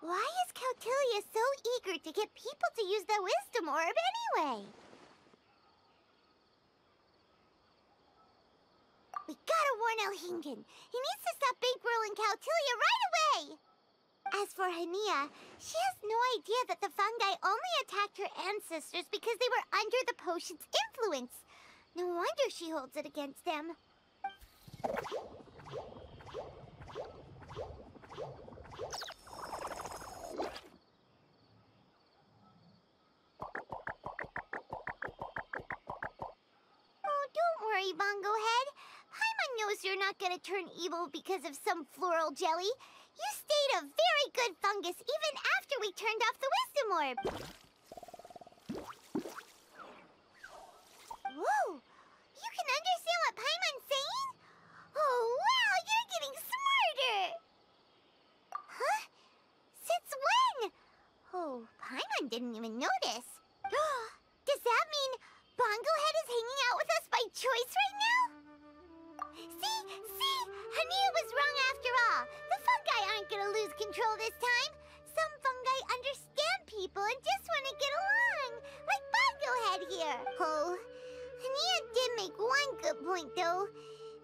Why is Cautilia so eager to get people to use the wisdom orb anyway? We gotta warn Elhingen. He needs to stop bankrolling Cautilia right away! As for Hania, she has no idea that the fungi only attacked her ancestors because they were under the potion's influence. No wonder she holds it against them. Oh, don't worry, Bongo-Head. Paimon knows you're not gonna turn evil because of some floral jelly. You stayed a very good fungus even after we turned off the wisdom orb. Whoa! You can understand what Paimon's saying? Oh, wow! You're getting smarter! Huh? Since when? Oh, Paimon didn't even notice. Does that mean Bongo-Head is hanging out with us by choice right now? See? Hania was wrong after all. The fungi aren't gonna lose control this time. Some fungi understand people and just want to get along. Like Bongo-Head here. Oh, Hania did make one good point, though.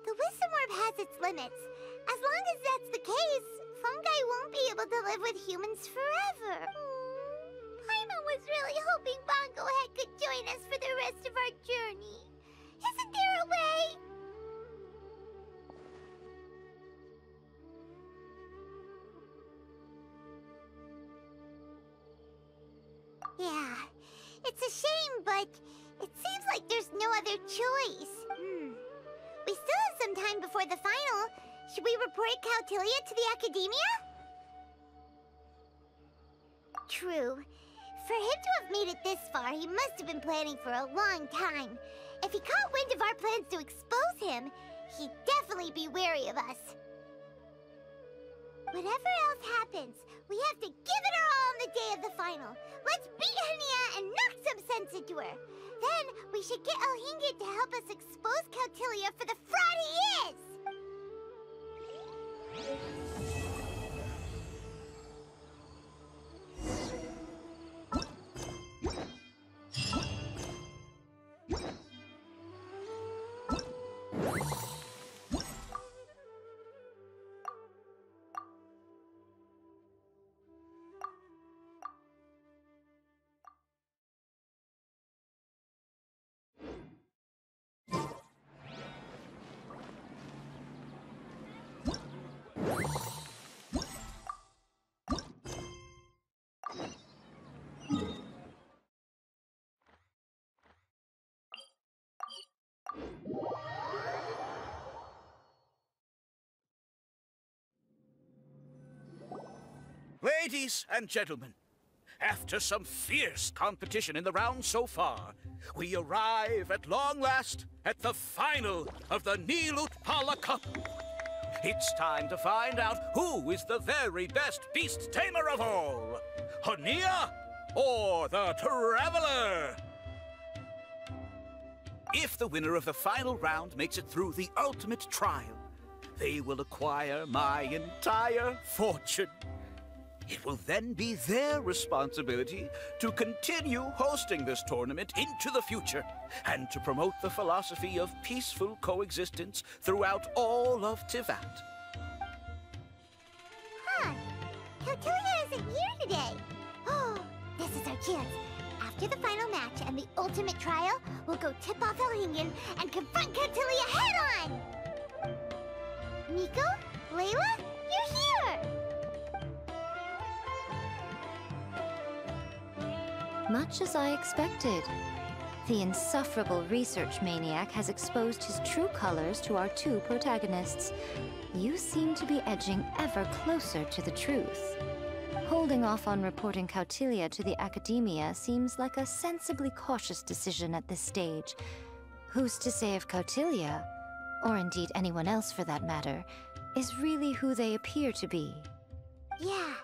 The wisdom orb has its limits. As long as that's the case, fungi won't be able to live with humans forever. Paimon was really hoping Bongo-Head could join us for the rest of our journey. Isn't there a way? Yeah, it's a shame, but it seems like there's no other choice. We still have some time before the final. Should we report Cautilia to the Academia? True. For him to have made it this far, he must have been planning for a long time. If he caught wind of our plans to expose him, he'd definitely be wary of us. Whatever else happens, we have to give it our all on the day of the final. Let's beat Hania and knock some sense into her. Then we should get Elhingit to help us expose Kautilya for the fraud he is! Ladies and gentlemen, after some fierce competition in the round so far, we arrive at long last at the final of the Nilotpala Cup. It's time to find out who is the very best beast tamer of all, Hania or the Traveler. If the winner of the final round makes it through the ultimate trial, they will acquire my entire fortune. It will then be their responsibility to continue hosting this tournament into the future and to promote the philosophy of peaceful coexistence throughout all of Tivat. Huh. Kautilya isn't here today. Oh, this is our chance. After the final match and the ultimate trial, we'll go tip off Elhingen and confront Kautilya head-on! Nico? Layla? You're here! Much as I expected. The insufferable research maniac has exposed his true colors to our two protagonists. You seem to be edging ever closer to the truth. Holding off on reporting Kautilya to the Academia seems like a sensibly cautious decision at this stage. Who's to say if Kautilya, or indeed anyone else for that matter, is really who they appear to be? Yeah,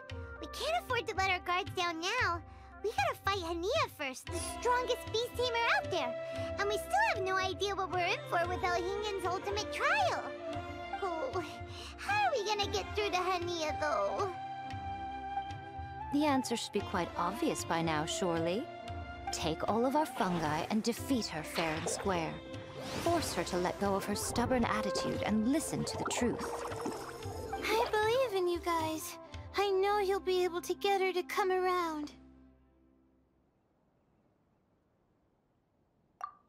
we can't afford to let our guards down now. We gotta fight Hania first, the strongest beast tamer out there. And we still have no idea what we're in for with Elhingen's ultimate trial. Oh, how are we gonna get through to Hania, though? The answer should be quite obvious by now, surely. Take all of our fungi and defeat her fair and square. Force her to let go of her stubborn attitude and listen to the truth. I believe in you guys. I know you'll be able to get her to come around.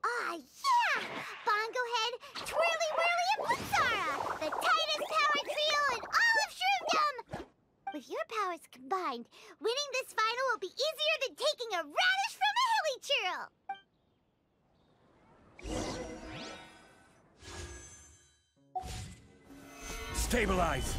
Ah, yeah! Bongo-Head, Twirly-Whirly, and Blitzara! The tightest power trio in all of Shroomdom! With your powers combined, winning this final will be easier than taking a radish from a hilly churl! Stabilize!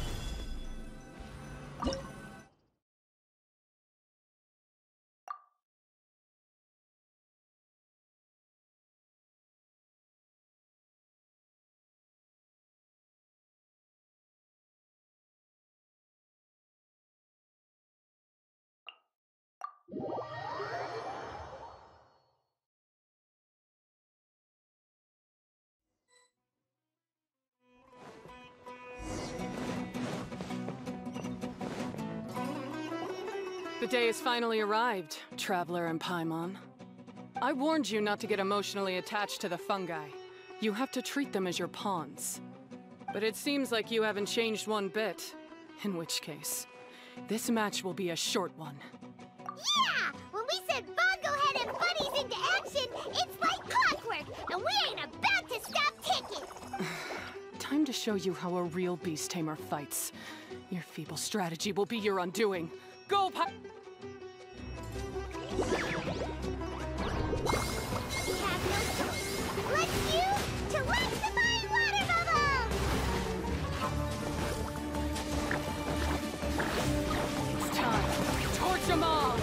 The day has finally arrived, Traveler and Paimon. I warned you not to get emotionally attached to the fungi. You have to treat them as your pawns. But it seems like you haven't changed one bit. In which case, this match will be a short one. Yeah! When we send Bongo-Head and buddies into action, it's like clockwork, and we ain't about to stop ticking! Time to show you how a real beast tamer fights. Your feeble strategy will be your undoing. Go, We have no choice. Let's use to electrifying water bubbles! It's time. Torch them all!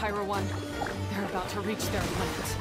Pyro 1. They're about to reach their limits.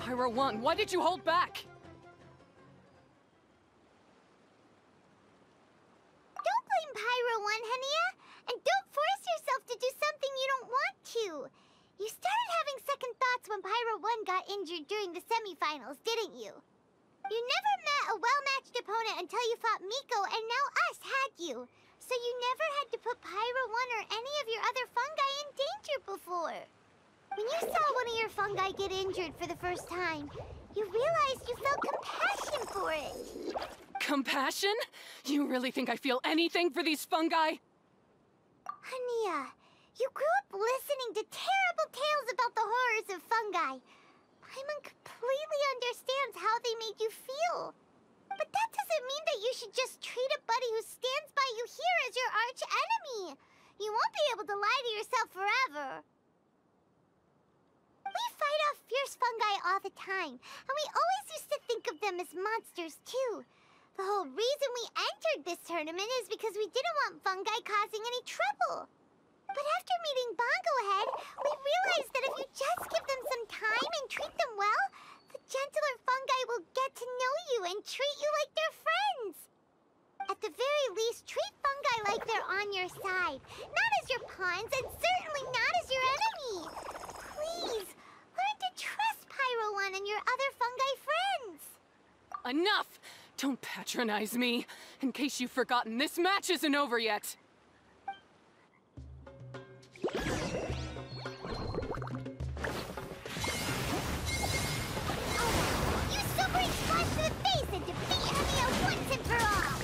Pyro 1, why did you hold back? Don't blame Pyro 1, Hania. And don't force yourself to do something you don't want to. You started having second thoughts when Pyro 1 got injured during the semifinals, didn't you? You never met a well-matched opponent until you fought Miko, and now us had you. So you never had to put Pyro 1 or any of your other fungi in danger before. When you saw one of your fungi get injured for the first time, you realized you felt compassion for it. Compassion? You really think I feel anything for these fungi? Hania, you grew up listening to terrible tales about the horrors of fungi. Paimon completely understands how they made you feel. But that doesn't mean that you should just treat a buddy who stands by you here as your arch enemy. You won't be able to lie to yourself forever. We fight off fierce fungi all the time, and we always used to think of them as monsters too. The whole reason we entered this tournament is because we didn't want fungi causing any trouble. But after meeting Bongo-Head, we realized that if you just give them some time and treat them well, the gentler fungi will get to know you and treat you like their friends. At the very least, treat fungi like they're on your side, not as your pawns and certainly not as your enemy. Please, learn to trust Pyro 1 and your other fungi friends. Enough! Don't patronize me. In case you've forgotten, this match isn't over yet. Use Super Splash to the face and defeat Hania once and for all!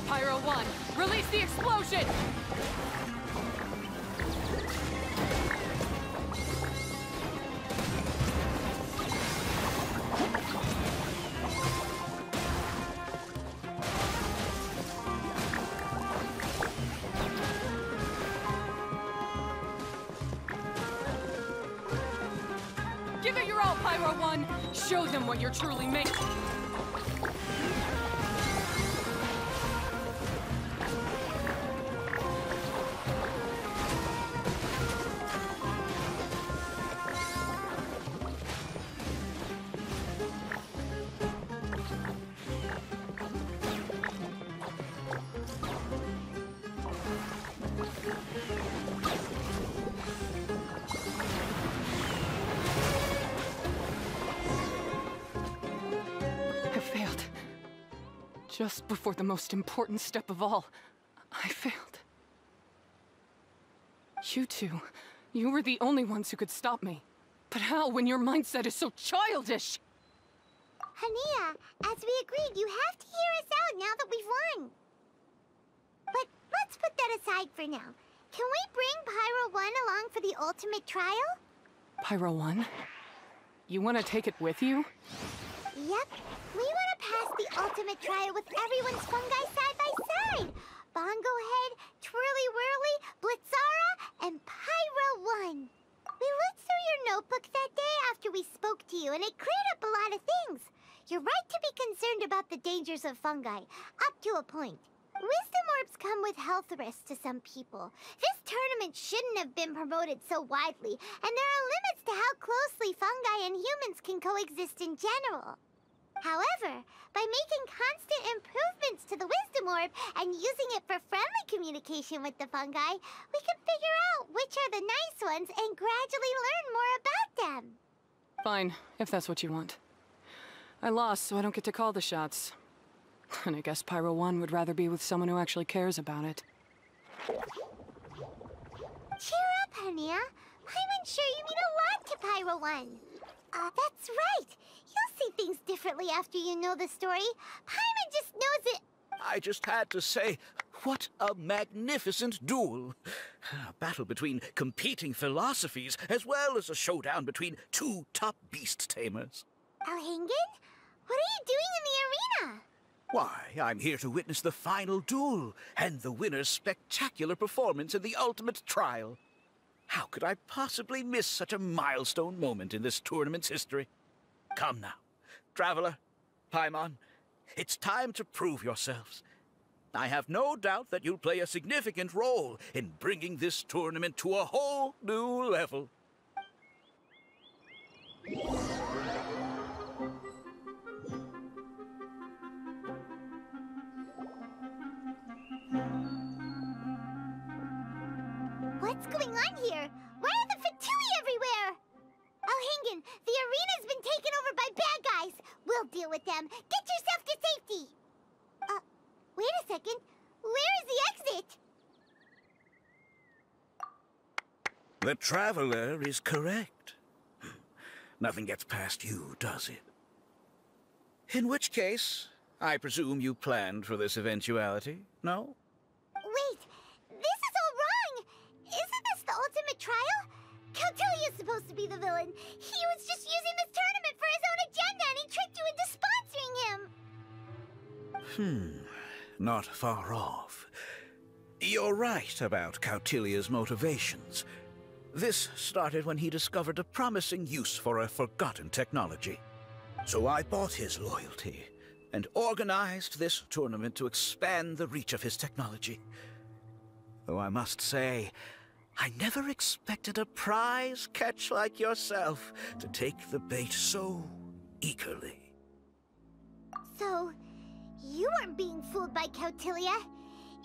Pyro 1, release the explosion! Give it your all, Pyro 1! Show them what you're truly made. I failed. Just before the most important step of all, I failed. You two, you were the only ones who could stop me. But how when your mindset is so childish? Hania, as we agreed, you have to hear us out now that we've won. But let's put that aside for now. Can we bring Pyro 1 along for the ultimate trial? Pyro 1? You want to take it with you? Yep. We want to pass the ultimate trial with everyone's fungi side by side. Bongo-Head, Twirly-Whirly, Blitzara, and Pyro 1. We looked through your notebook that day after we spoke to you, and it cleared up a lot of things. You're right to be concerned about the dangers of fungi, up to a point. Wisdom orbs come with health risks to some people. This tournament shouldn't have been promoted so widely, and there are limits to how closely fungi and humans can coexist in general. However, by making constant improvements to the Wisdom Orb and using it for friendly communication with the fungi, we can figure out which are the nice ones and gradually learn more about them. Fine, if that's what you want. I lost, so I don't get to call the shots. And I guess Pyro 1 would rather be with someone who actually cares about it. Cheer up, Hania. I'm sure you mean a lot to Pyro 1. That's right. You'll see things differently after you know the story. Paimon just knows it. I just had to say, What a magnificent duel! A battle between competing philosophies, as well as a showdown between two top beast tamers. Alhingen? What are you doing in the arena? Why, I'm here to witness the final duel and the winner's spectacular performance in the ultimate trial. How could I possibly miss such a milestone moment in this tournament's history? Come now, Traveler, Paimon, it's time to prove yourselves. I have no doubt that you'll play a significant role in bringing this tournament to a whole new level. What's going on here? Why are the Fatui everywhere? Alhingen, the arena's been taken over by bad guys. We'll deal with them. Get yourself to safety. Wait a second. Where is the exit? The Traveler is correct. Nothing gets past you, does it? In which case, I presume you planned for this eventuality, no? Wait, this is all wrong. Isn't this the ultimate trial? Cautilia's supposed to be the villain. He was just using this tournament for his own agenda and he tricked you into sponsoring him. Not far off. You're right about Cautilia's motivations. This started when he discovered a promising use for a forgotten technology. So I bought his loyalty and organized this tournament to expand the reach of his technology. Though I must say, I never expected a prize catch like yourself to take the bait so eagerly. So, you weren't being fooled by Cautilia.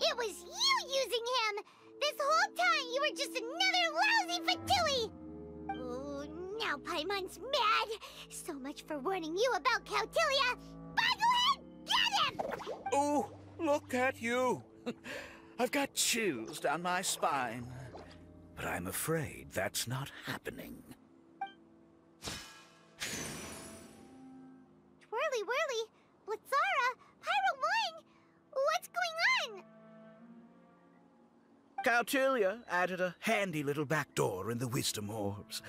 It was you using him! This whole time you were just another lousy Fatui! Oh, now Paimon's mad! So much for warning you about Cautilia! Bongo-Head, get him! Oh, look at you! I've got chills down my spine. But I'm afraid that's not happening. Twirly-Whirly, Blitzara, Pyro-Wine, what's going on? Cautilia added a handy little back door in the wisdom orbs.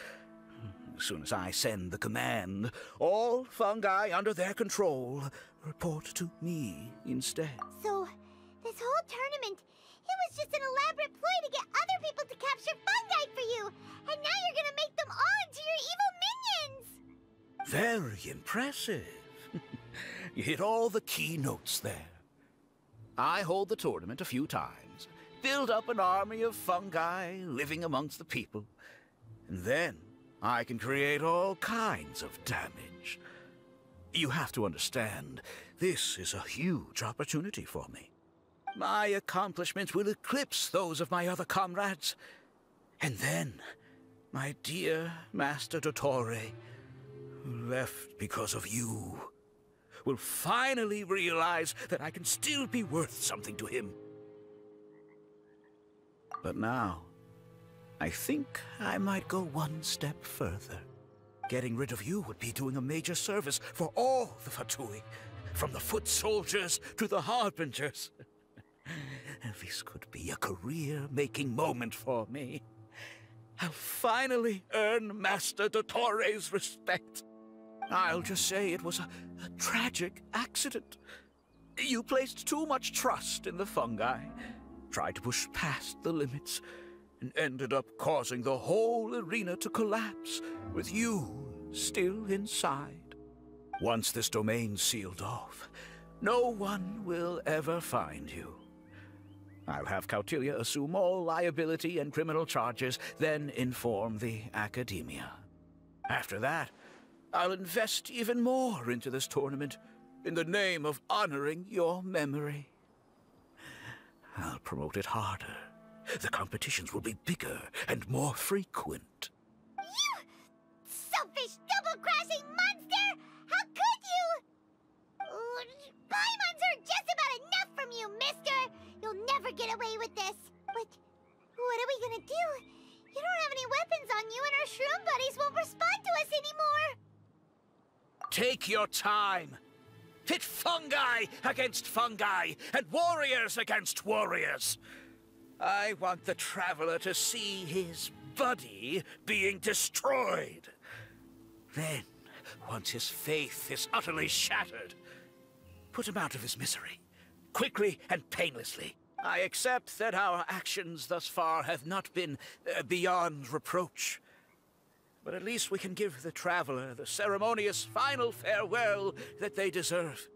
As soon as I send the command, all fungi under their control report to me instead. So, this whole tournament, it was just an elaborate ploy to get other people to capture fungi for you! And now you're gonna make them all into your evil minions! Very impressive. You hit all the key notes there. I hold the tournament a few times, build up an army of fungi living amongst the people, and then I can create all kinds of damage. You have to understand, this is a huge opportunity for me. My accomplishments will eclipse those of my other comrades. And then, my dear Master Dottore, who left because of you, will finally realize that I can still be worth something to him. But now, I think I might go one step further. Getting rid of you would be doing a major service for all the Fatui, from the foot soldiers to the harbingers. This could be a career-making moment for me. I'll finally earn Master Dottore's respect. I'll just say it was a tragic accident. You placed too much trust in the fungi, tried to push past the limits, and ended up causing the whole arena to collapse, with you still inside. Once this domain's sealed off, no one will ever find you. I'll have Cautilia assume all liability and criminal charges, then inform the Academia. After that, I'll invest even more into this tournament, in the name of honoring your memory. I'll promote it harder. The competitions will be bigger and more frequent. You selfish, double-crashing monster! How could you? Paimons are just about enough from you, mister! You'll never get away with this. But what are we gonna do? You don't have any weapons on you and our Shroom buddies won't respond to us anymore. Take your time. Pit fungi against fungi, and warriors against warriors. I want the traveler to see his buddy being destroyed. Then, once his faith is utterly shattered, put him out of his misery, quickly and painlessly. I accept that our actions thus far have not been beyond reproach. But at least we can give the traveler the ceremonious final farewell that they deserve.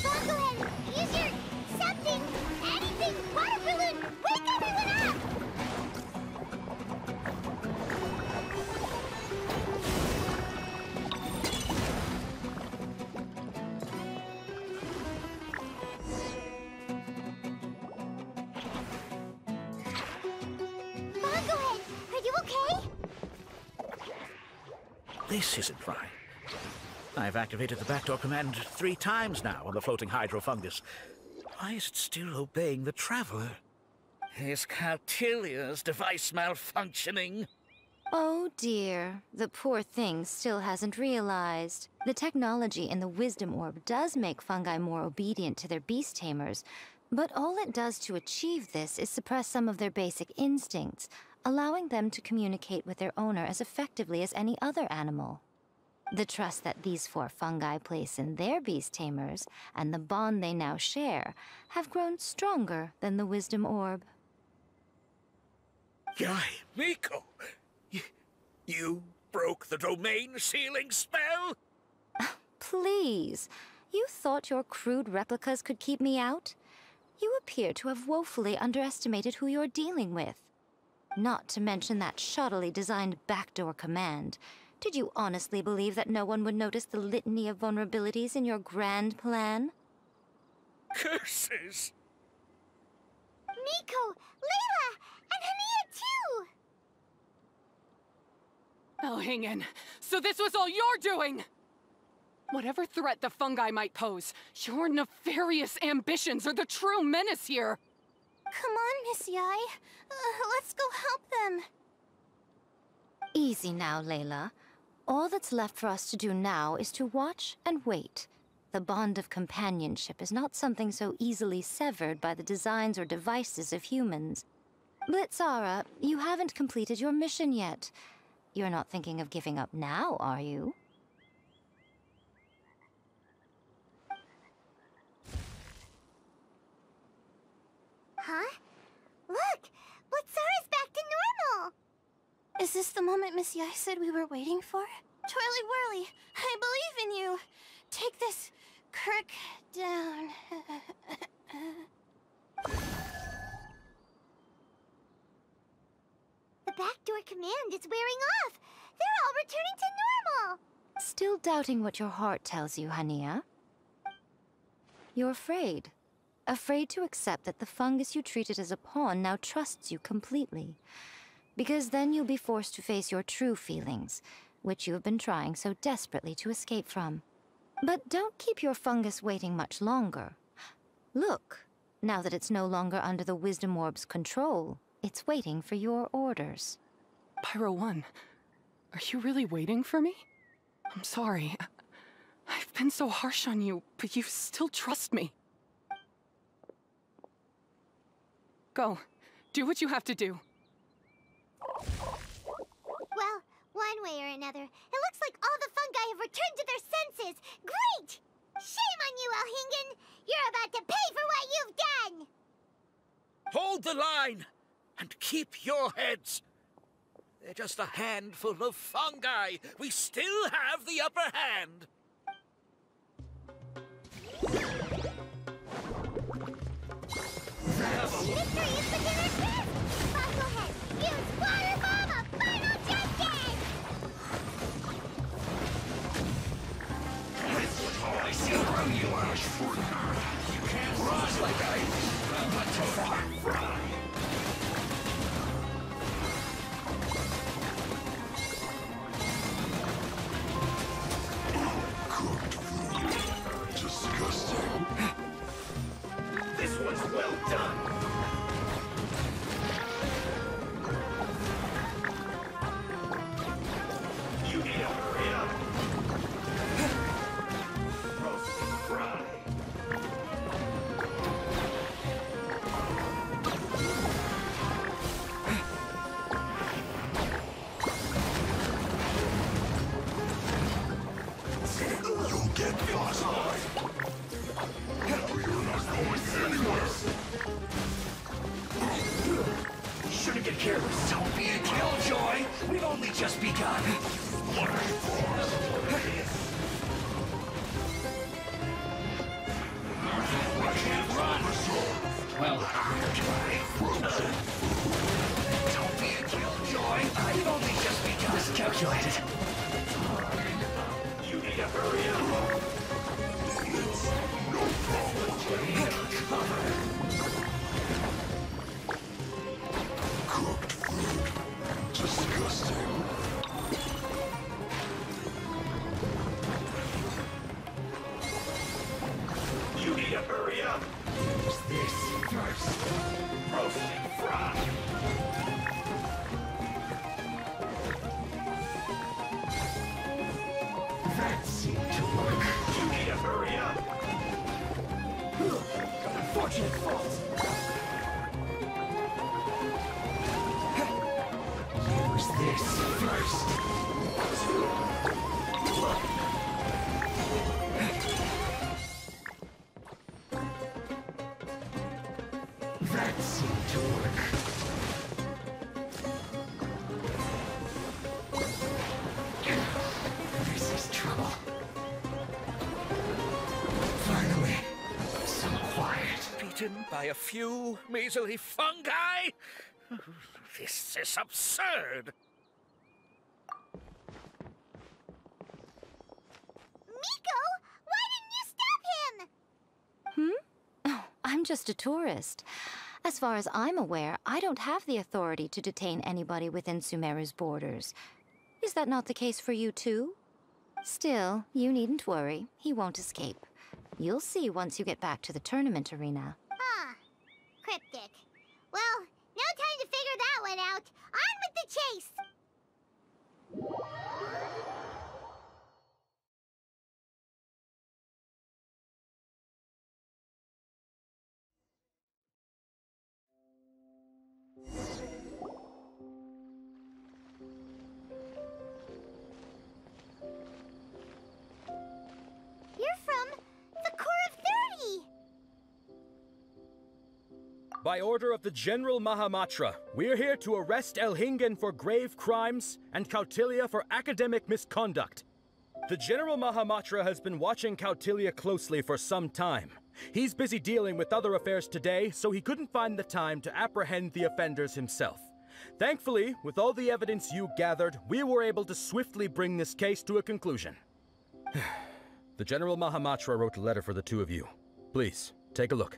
Bongo-Head, use your something, anything, water balloon, wake everyone up! Bongo-Head, are you okay? This isn't right. I've activated the backdoor command 3 times now on the floating hydro fungus. Why is it still obeying the traveler? Is Cautilia's device malfunctioning? Oh dear, the poor thing still hasn't realized. The technology in the Wisdom Orb does make fungi more obedient to their beast tamers, but all it does to achieve this is suppress some of their basic instincts, allowing them to communicate with their owner as effectively as any other animal. The trust that these 4 fungi place in their beast tamers, and the bond they now share, have grown stronger than the Wisdom Orb. Yai, Miko! You broke the domain sealing spell? Please, you thought your crude replicas could keep me out? You appear to have woefully underestimated who you're dealing with. Not to mention that shoddily designed backdoor command. Did you honestly believe that no one would notice the litany of vulnerabilities in your grand plan? Curses! Miko, Layla, and Hania too! Oh, hang in. So this was all you're doing! Whatever threat the fungi might pose, your nefarious ambitions are the true menace here! Come on, Miss Yai. Let's go help them. Easy now, Layla. All that's left for us to do now is to watch and wait. The bond of companionship is not something so easily severed by the designs or devices of humans. Blitzara, you haven't completed your mission yet. You're not thinking of giving up now, are you? Huh? Look! Blitzara's back to normal! Is this the moment Miss Yai said we were waiting for? Twirly-Whirly, I believe in you. Take this crook down. The backdoor command is wearing off! They're all returning to normal! Still doubting what your heart tells you, Hania? You're afraid. Afraid to accept that the fungus you treated as a pawn now trusts you completely. Because then you'll be forced to face your true feelings, which you have been trying so desperately to escape from. But don't keep your fungus waiting much longer. Look, now that it's no longer under the Wisdom Orb's control, it's waiting for your orders. Pyro 1, are you really waiting for me? I'm sorry. I've been so harsh on you, but you still trust me. Go. Do what you have to do. Well, one way or another, it looks like all the fungi have returned to their senses! Great! Shame on you, Elhingen! You're about to pay for what you've done! Hold the line! And keep your heads! They're just a handful of fungi! We still have the upper hand! Victory is within our grasp! Bongo-Head, use Water Bomb of Final Justice! I see from you, Ash. You can't rise like I but to fly. Cooked food. Disgusting. This one's well done. get careless. Don't be a killjoy. We've only just begun. I can't run. Well, don't be a killjoy. We've only just begun. Miscalculated. You need to hurry up. No problem. Cover. Cooked food. Disgusting. You need to hurry up. Use this first. Roasting frog. That seemed to work. You need to hurry up. Unfortunate fault. Use this first. That seemed to work. This is trouble. Finally, some quiet. Beaten by a few measly fungi? This is absurd. Miko, why didn't you stop him? Oh, I'm just a tourist. As far as I'm aware, I don't have the authority to detain anybody within Sumeru's borders. Is that not the case for you too? Still, you needn't worry. He won't escape. You'll see once you get back to the tournament arena. Ah, cryptic. Well, no time to figure that one out. On with the chase! You're from the Core of 30! By order of the General Mahamatra, we're here to arrest Elhingen for grave crimes and Kautilya for academic misconduct. The General Mahamatra has been watching Kautilya closely for some time. He's busy dealing with other affairs today, so he couldn't find the time to apprehend the offenders himself. Thankfully, with all the evidence you gathered, we were able to swiftly bring this case to a conclusion. The General Mahamatra wrote a letter for the two of you. Please, take a look.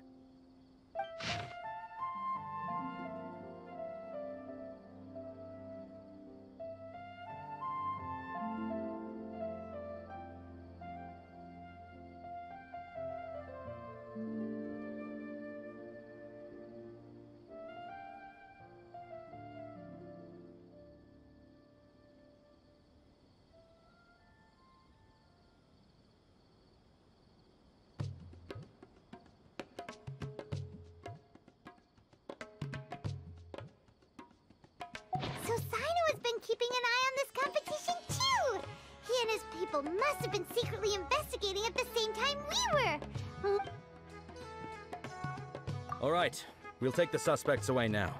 So Sino has been keeping an eye on this competition too! He and his people must have been secretly investigating at the same time we were! All right, we'll take the suspects away now.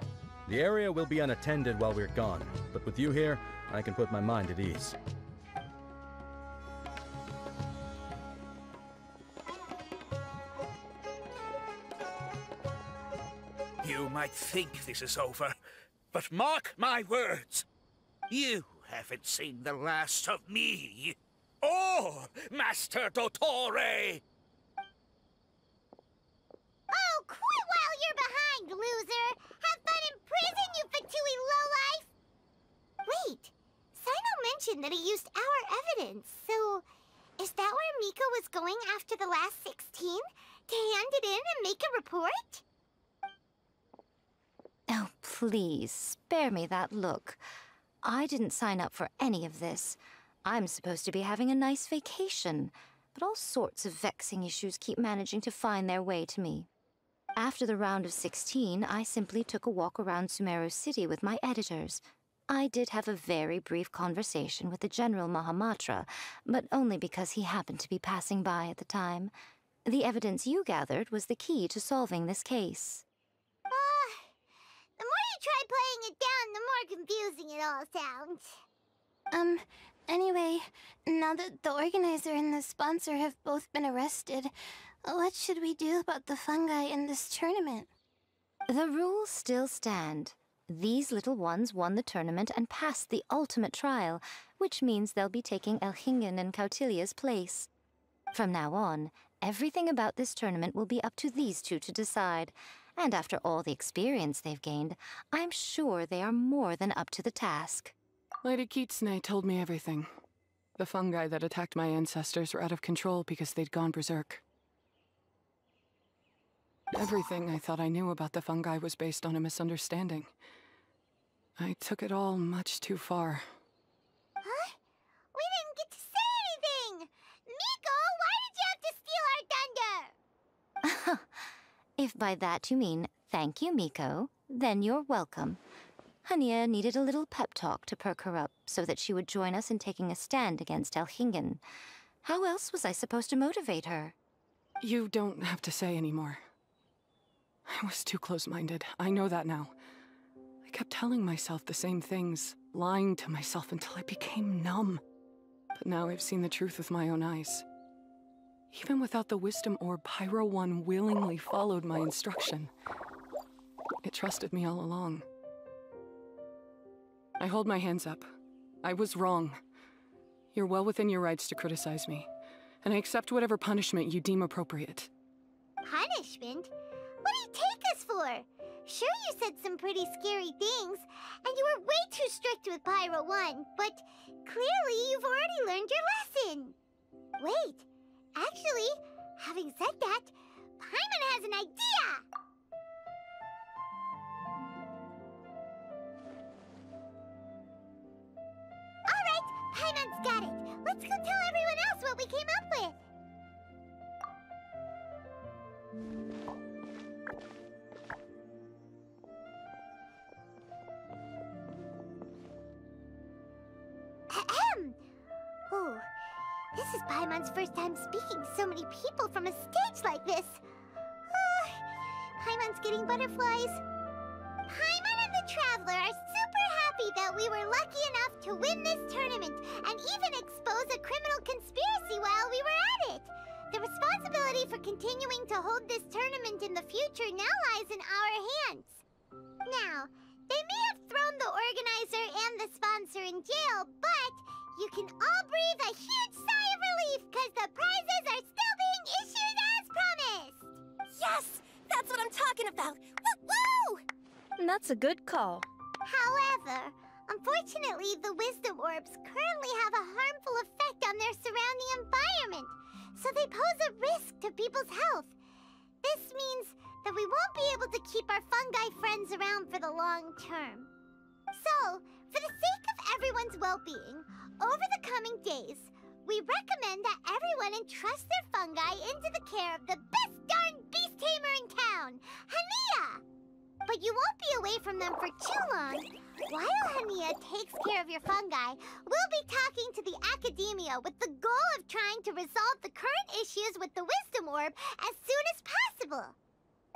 The area will be unattended while we're gone, but with you here, I can put my mind at ease. You might think this is over, but mark my words. You haven't seen the last of me. Or Master Dottore! Oh, quit while you're behind, loser! Have fun in prison, you Fatui lowlife! Wait, Sino mentioned that he used our evidence, so is that where Miko was going after the last 16? To hand it in and make a report? Oh, please, spare me that look. I didn't sign up for any of this. I'm supposed to be having a nice vacation, but all sorts of vexing issues keep managing to find their way to me. After the round of 16, I simply took a walk around Sumeru City with my editors. I did have a very brief conversation with the General Mahamatra, but only because he happened to be passing by at the time. The evidence you gathered was the key to solving this case. The more you try playing it confusing it all sounds. Anyway, now that the organizer and the sponsor have both been arrested, what should we do about the fungi in this tournament? The rules still stand. These little ones won the tournament and passed the ultimate trial, which means they'll be taking Elhingen and Cautilia's place. From now on, everything about this tournament will be up to these two to decide. And after all the experience they've gained, I'm sure they are more than up to the task. Lady Kitsune told me everything. The fungi that attacked my ancestors were out of control because they'd gone berserk. Everything I thought I knew about the fungi was based on a misunderstanding. I took it all much too far. Huh? We didn't get to say anything! Miko, why did you have to steal our thunder? If by that you mean thank you, Miko, then you're welcome. Hania needed a little pep talk to perk her up so that she would join us in taking a stand against Elhingen. How else was I supposed to motivate her? You don't have to say anymore. I was too close-minded. I know that now. I kept telling myself the same things, lying to myself until I became numb. But now I've seen the truth with my own eyes. Even without the wisdom orb, Pyro 1 willingly followed my instruction. It trusted me all along. I hold my hands up. I was wrong. You're well within your rights to criticize me, and I accept whatever punishment you deem appropriate. Punishment? What do you take us for? Sure, you said some pretty scary things, and you were way too strict with Pyro 1, but clearly you've already learned your lesson. Wait, actually, having said that, Paimon has an idea! Alright, Paimon's got it. Let's go tell everyone else what we came up with. Ahem! Ooh, this is Paimon's first time speaking to so many people from a stage like this. Paimon's getting butterflies. Paimon and the Traveler are super happy that we were lucky enough to win this tournament and even expose a criminal conspiracy while we were at it. The responsibility for continuing to hold this tournament in the future now lies in our hands. Now, they may have thrown the organizer and the sponsor in jail, but you can all breathe a huge sigh of relief because the prizes are still being issued as promised! Yes! That's what I'm talking about! Woo-woo! That's a good call. However, unfortunately, the wisdom orbs currently have a harmful effect on their surrounding environment, so they pose a risk to people's health. This means that we won't be able to keep our fungi friends around for the long term. So, for the sake of everyone's well-being, over the coming days, we recommend that everyone entrust their fungi into the care of the best darn beast tamer in town, Hania! But you won't be away from them for too long. While Hania takes care of your fungi, we'll be talking to the academia with the goal of trying to resolve the current issues with the wisdom orb as soon as possible.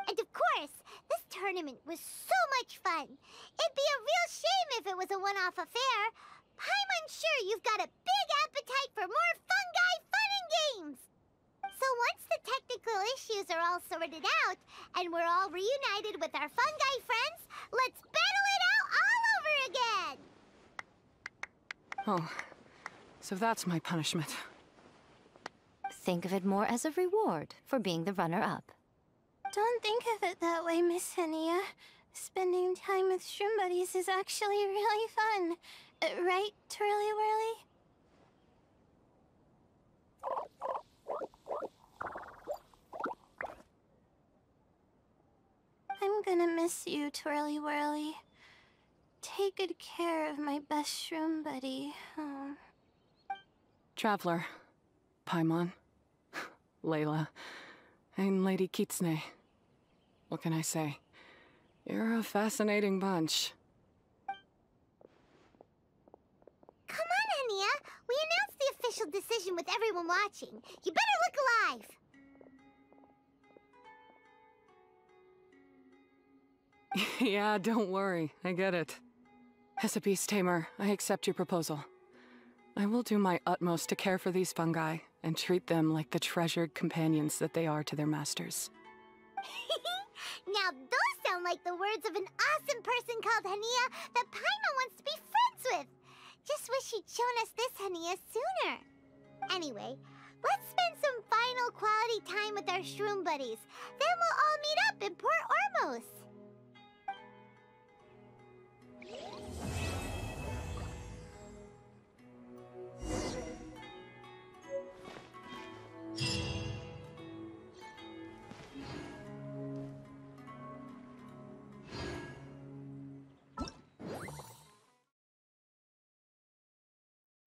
And of course, this tournament was so much fun. It'd be a real shame if it was a one-off affair. I'm sure you've got a big appetite for more fungi fun and games. So once the technical issues are all sorted out, and we're all reunited with our fungi friends, let's battle it out all over again! Oh, so that's my punishment. Think of it more as a reward for being the runner-up. Don't think of it that way, Miss Hania. Spending time with Shroom Buddies is actually really fun. Right, Twirly-Whirly? I'm gonna miss you, Twirly-Whirly. Take good care of my best Shroom Buddy. Oh. Traveler, Paimon, Layla, and Lady Kitsune. What can I say? You're a fascinating bunch. Come on, Hania! We announced the official decision with everyone watching. You better look alive! Yeah, don't worry. I get it. As a beast tamer, I accept your proposal. I will do my utmost to care for these fungi and treat them like the treasured companions that they are to their masters. Now those sound like the words of an awesome person called Hania that Paimon wants to be friends with. Just wish she'd shown us this Hania sooner. Anyway, let's spend some final quality time with our Shroom buddies. Then we'll all meet up in Port Ormos.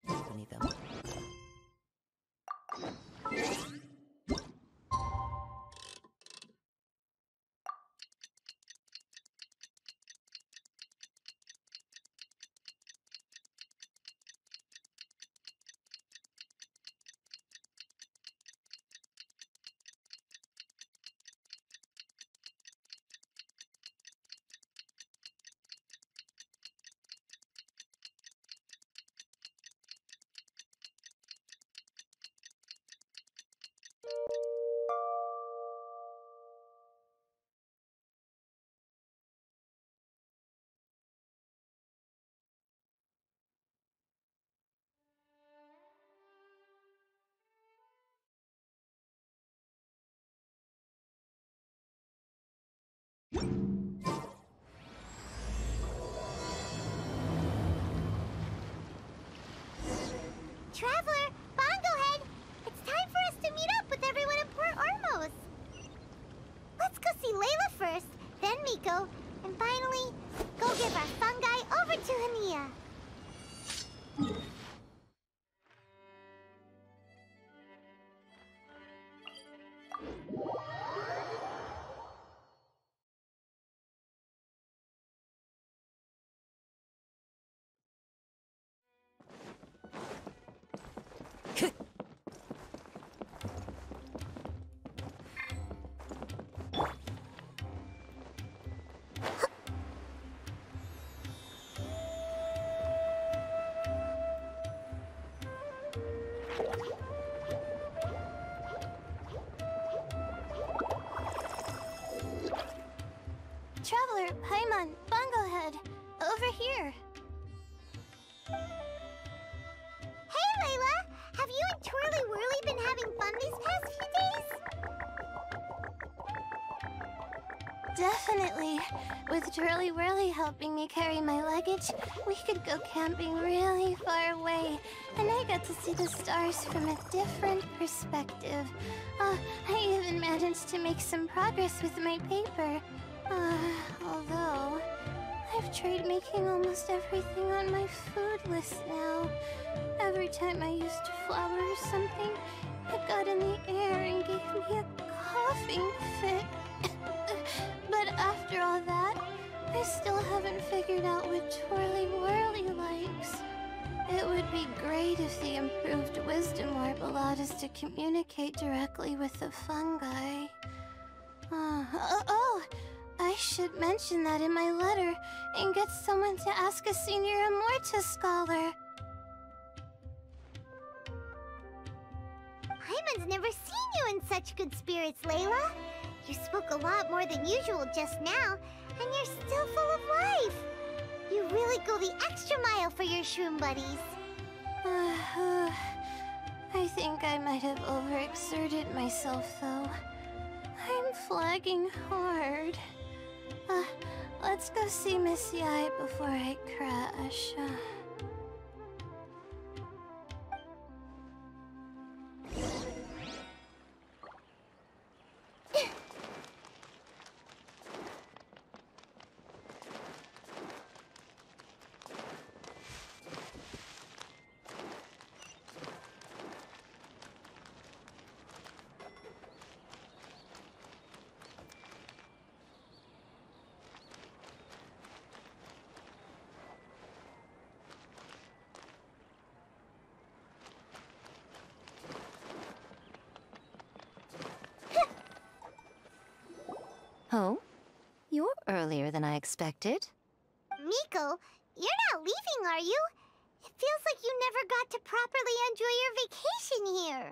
Beneath them. Traveler, Bongo-Head, it's time for us to meet up with everyone in Port Ormos. Let's go see Layla first, then Miko, and finally, go give our fungi over to Hania. Traveler, Paimon, Bongo-Head, over here. Hey, Layla! Have you and Twirly-Whirly been having fun these past few days? Definitely. With Twirly-Whirly helping me carry my luggage, we could go camping really far away, and I got to see the stars from a different perspective. I even managed to make some progress with my paper. Although, I've tried making almost everything on my food list now. Every time I used a flower or something, it got in the air and gave me a coughing fit. But after all that, I still haven't figured out what Twirly-Whirly likes. It would be great if the improved wisdom orb allowed us to communicate directly with the fungi. I should mention that in my letter and get someone to ask a senior Amorta scholar. Paimon's never seen you in such good spirits, Layla. You spoke a lot more than usual just now, and you're still full of life. You really go the extra mile for your Shroom buddies. I think I might have overexerted myself, though. I'm flagging hard. Let's go see Miss Yai before I crash. Oh? You're earlier than I expected. Miko, You're not leaving, are you? It feels like you never got to properly enjoy your vacation here.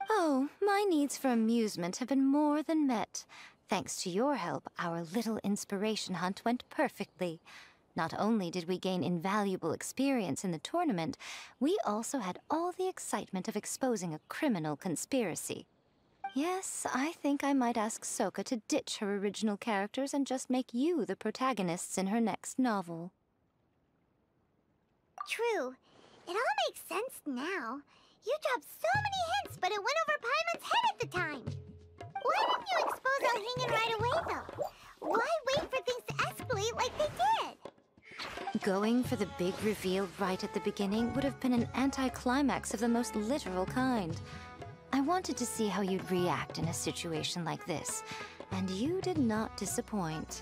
Oh, my needs for amusement have been more than met. Thanks to your help, our little inspiration hunt went perfectly. Not only did we gain invaluable experience in the tournament, we also had all the excitement of exposing a criminal conspiracy. Yes, I think I might ask Soka to ditch her original characters and just make you the protagonists in her next novel. True. It all makes sense now. You dropped so many hints, but it went over Paimon's head at the time. Why didn't you expose Elhingen right away, though? Why wait for things to escalate like they did? Going for the big reveal right at the beginning would have been an anticlimax of the most literal kind. I wanted to see how you'd react in a situation like this, and you did not disappoint.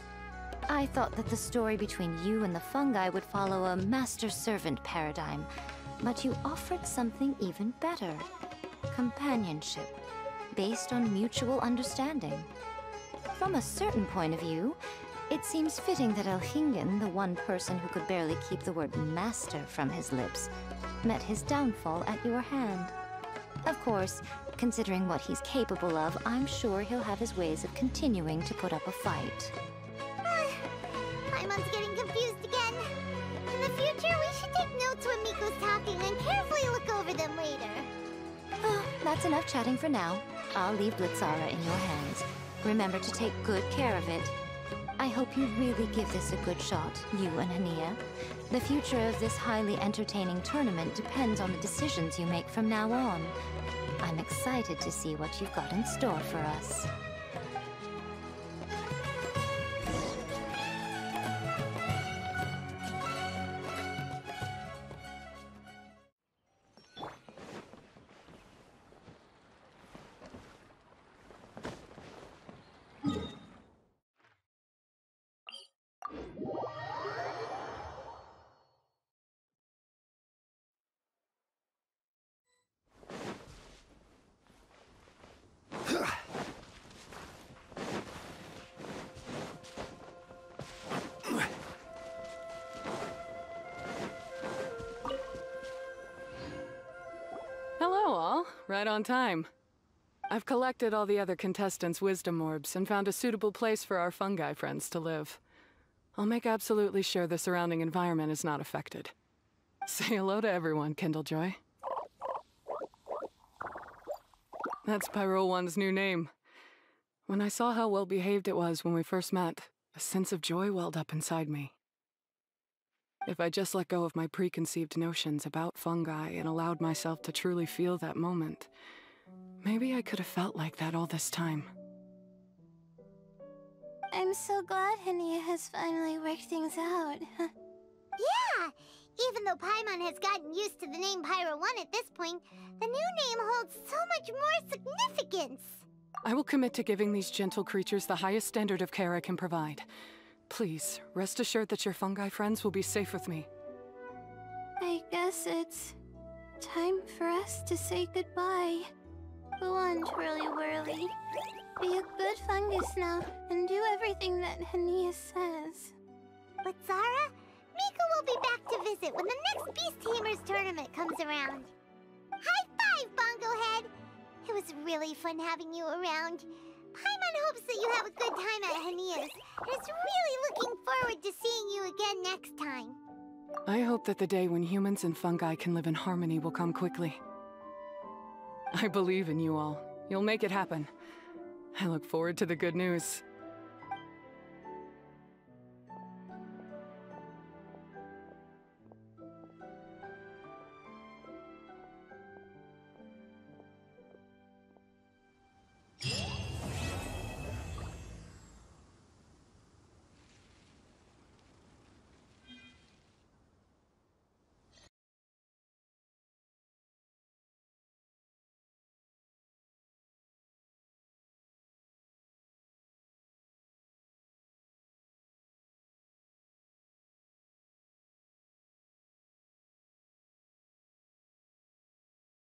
I thought that the story between you and the fungi would follow a master-servant paradigm, but you offered something even better. Companionship, based on mutual understanding. From a certain point of view, it seems fitting that Elhingen, the one person who could barely keep the word master from his lips, met his downfall at your hand. Of course, considering what he's capable of, I'm sure he'll have his ways of continuing to put up a fight. Paimon's getting confused again. In the future, we should take notes when Miko's talking and carefully look over them later. Oh, that's enough chatting for now. I'll leave Blitzara in your hands. Remember to take good care of it. I hope you really give this a good shot, you and Hania. The future of this highly entertaining tournament depends on the decisions you make from now on. I'm excited to see what you've got in store for us. Hello, all. Right on time. I've collected all the other contestants' wisdom orbs and found a suitable place for our fungi friends to live. I'll make absolutely sure the surrounding environment is not affected. Say hello to everyone, Kindlejoy. That's Pyro 1's new name. When I saw how well behaved it was when we first met, a sense of joy welled up inside me. If I just let go of my preconceived notions about fungi and allowed myself to truly feel that moment, maybe I could have felt like that all this time. I'm so glad Hania has finally worked things out. Yeah! Even though Paimon has gotten used to the name Pyro 1 at this point, the new name holds so much more significance! I will commit to giving these gentle creatures the highest standard of care I can provide. Please, rest assured that your fungi friends will be safe with me. I guess it's time for us to say goodbye. Go on, Twirly-Whirly. Be a good fungus now, and do everything that Hania says. But Zara, Miko will be back to visit when the next Beast Tamers tournament comes around. High five, Bongo-Head! It was really fun having you around. Paimon hopes that you have a good time at Hania's, and is really looking forward to seeing you again next time. I hope that the day when humans and fungi can live in harmony will come quickly. I believe in you all. You'll make it happen. I look forward to the good news.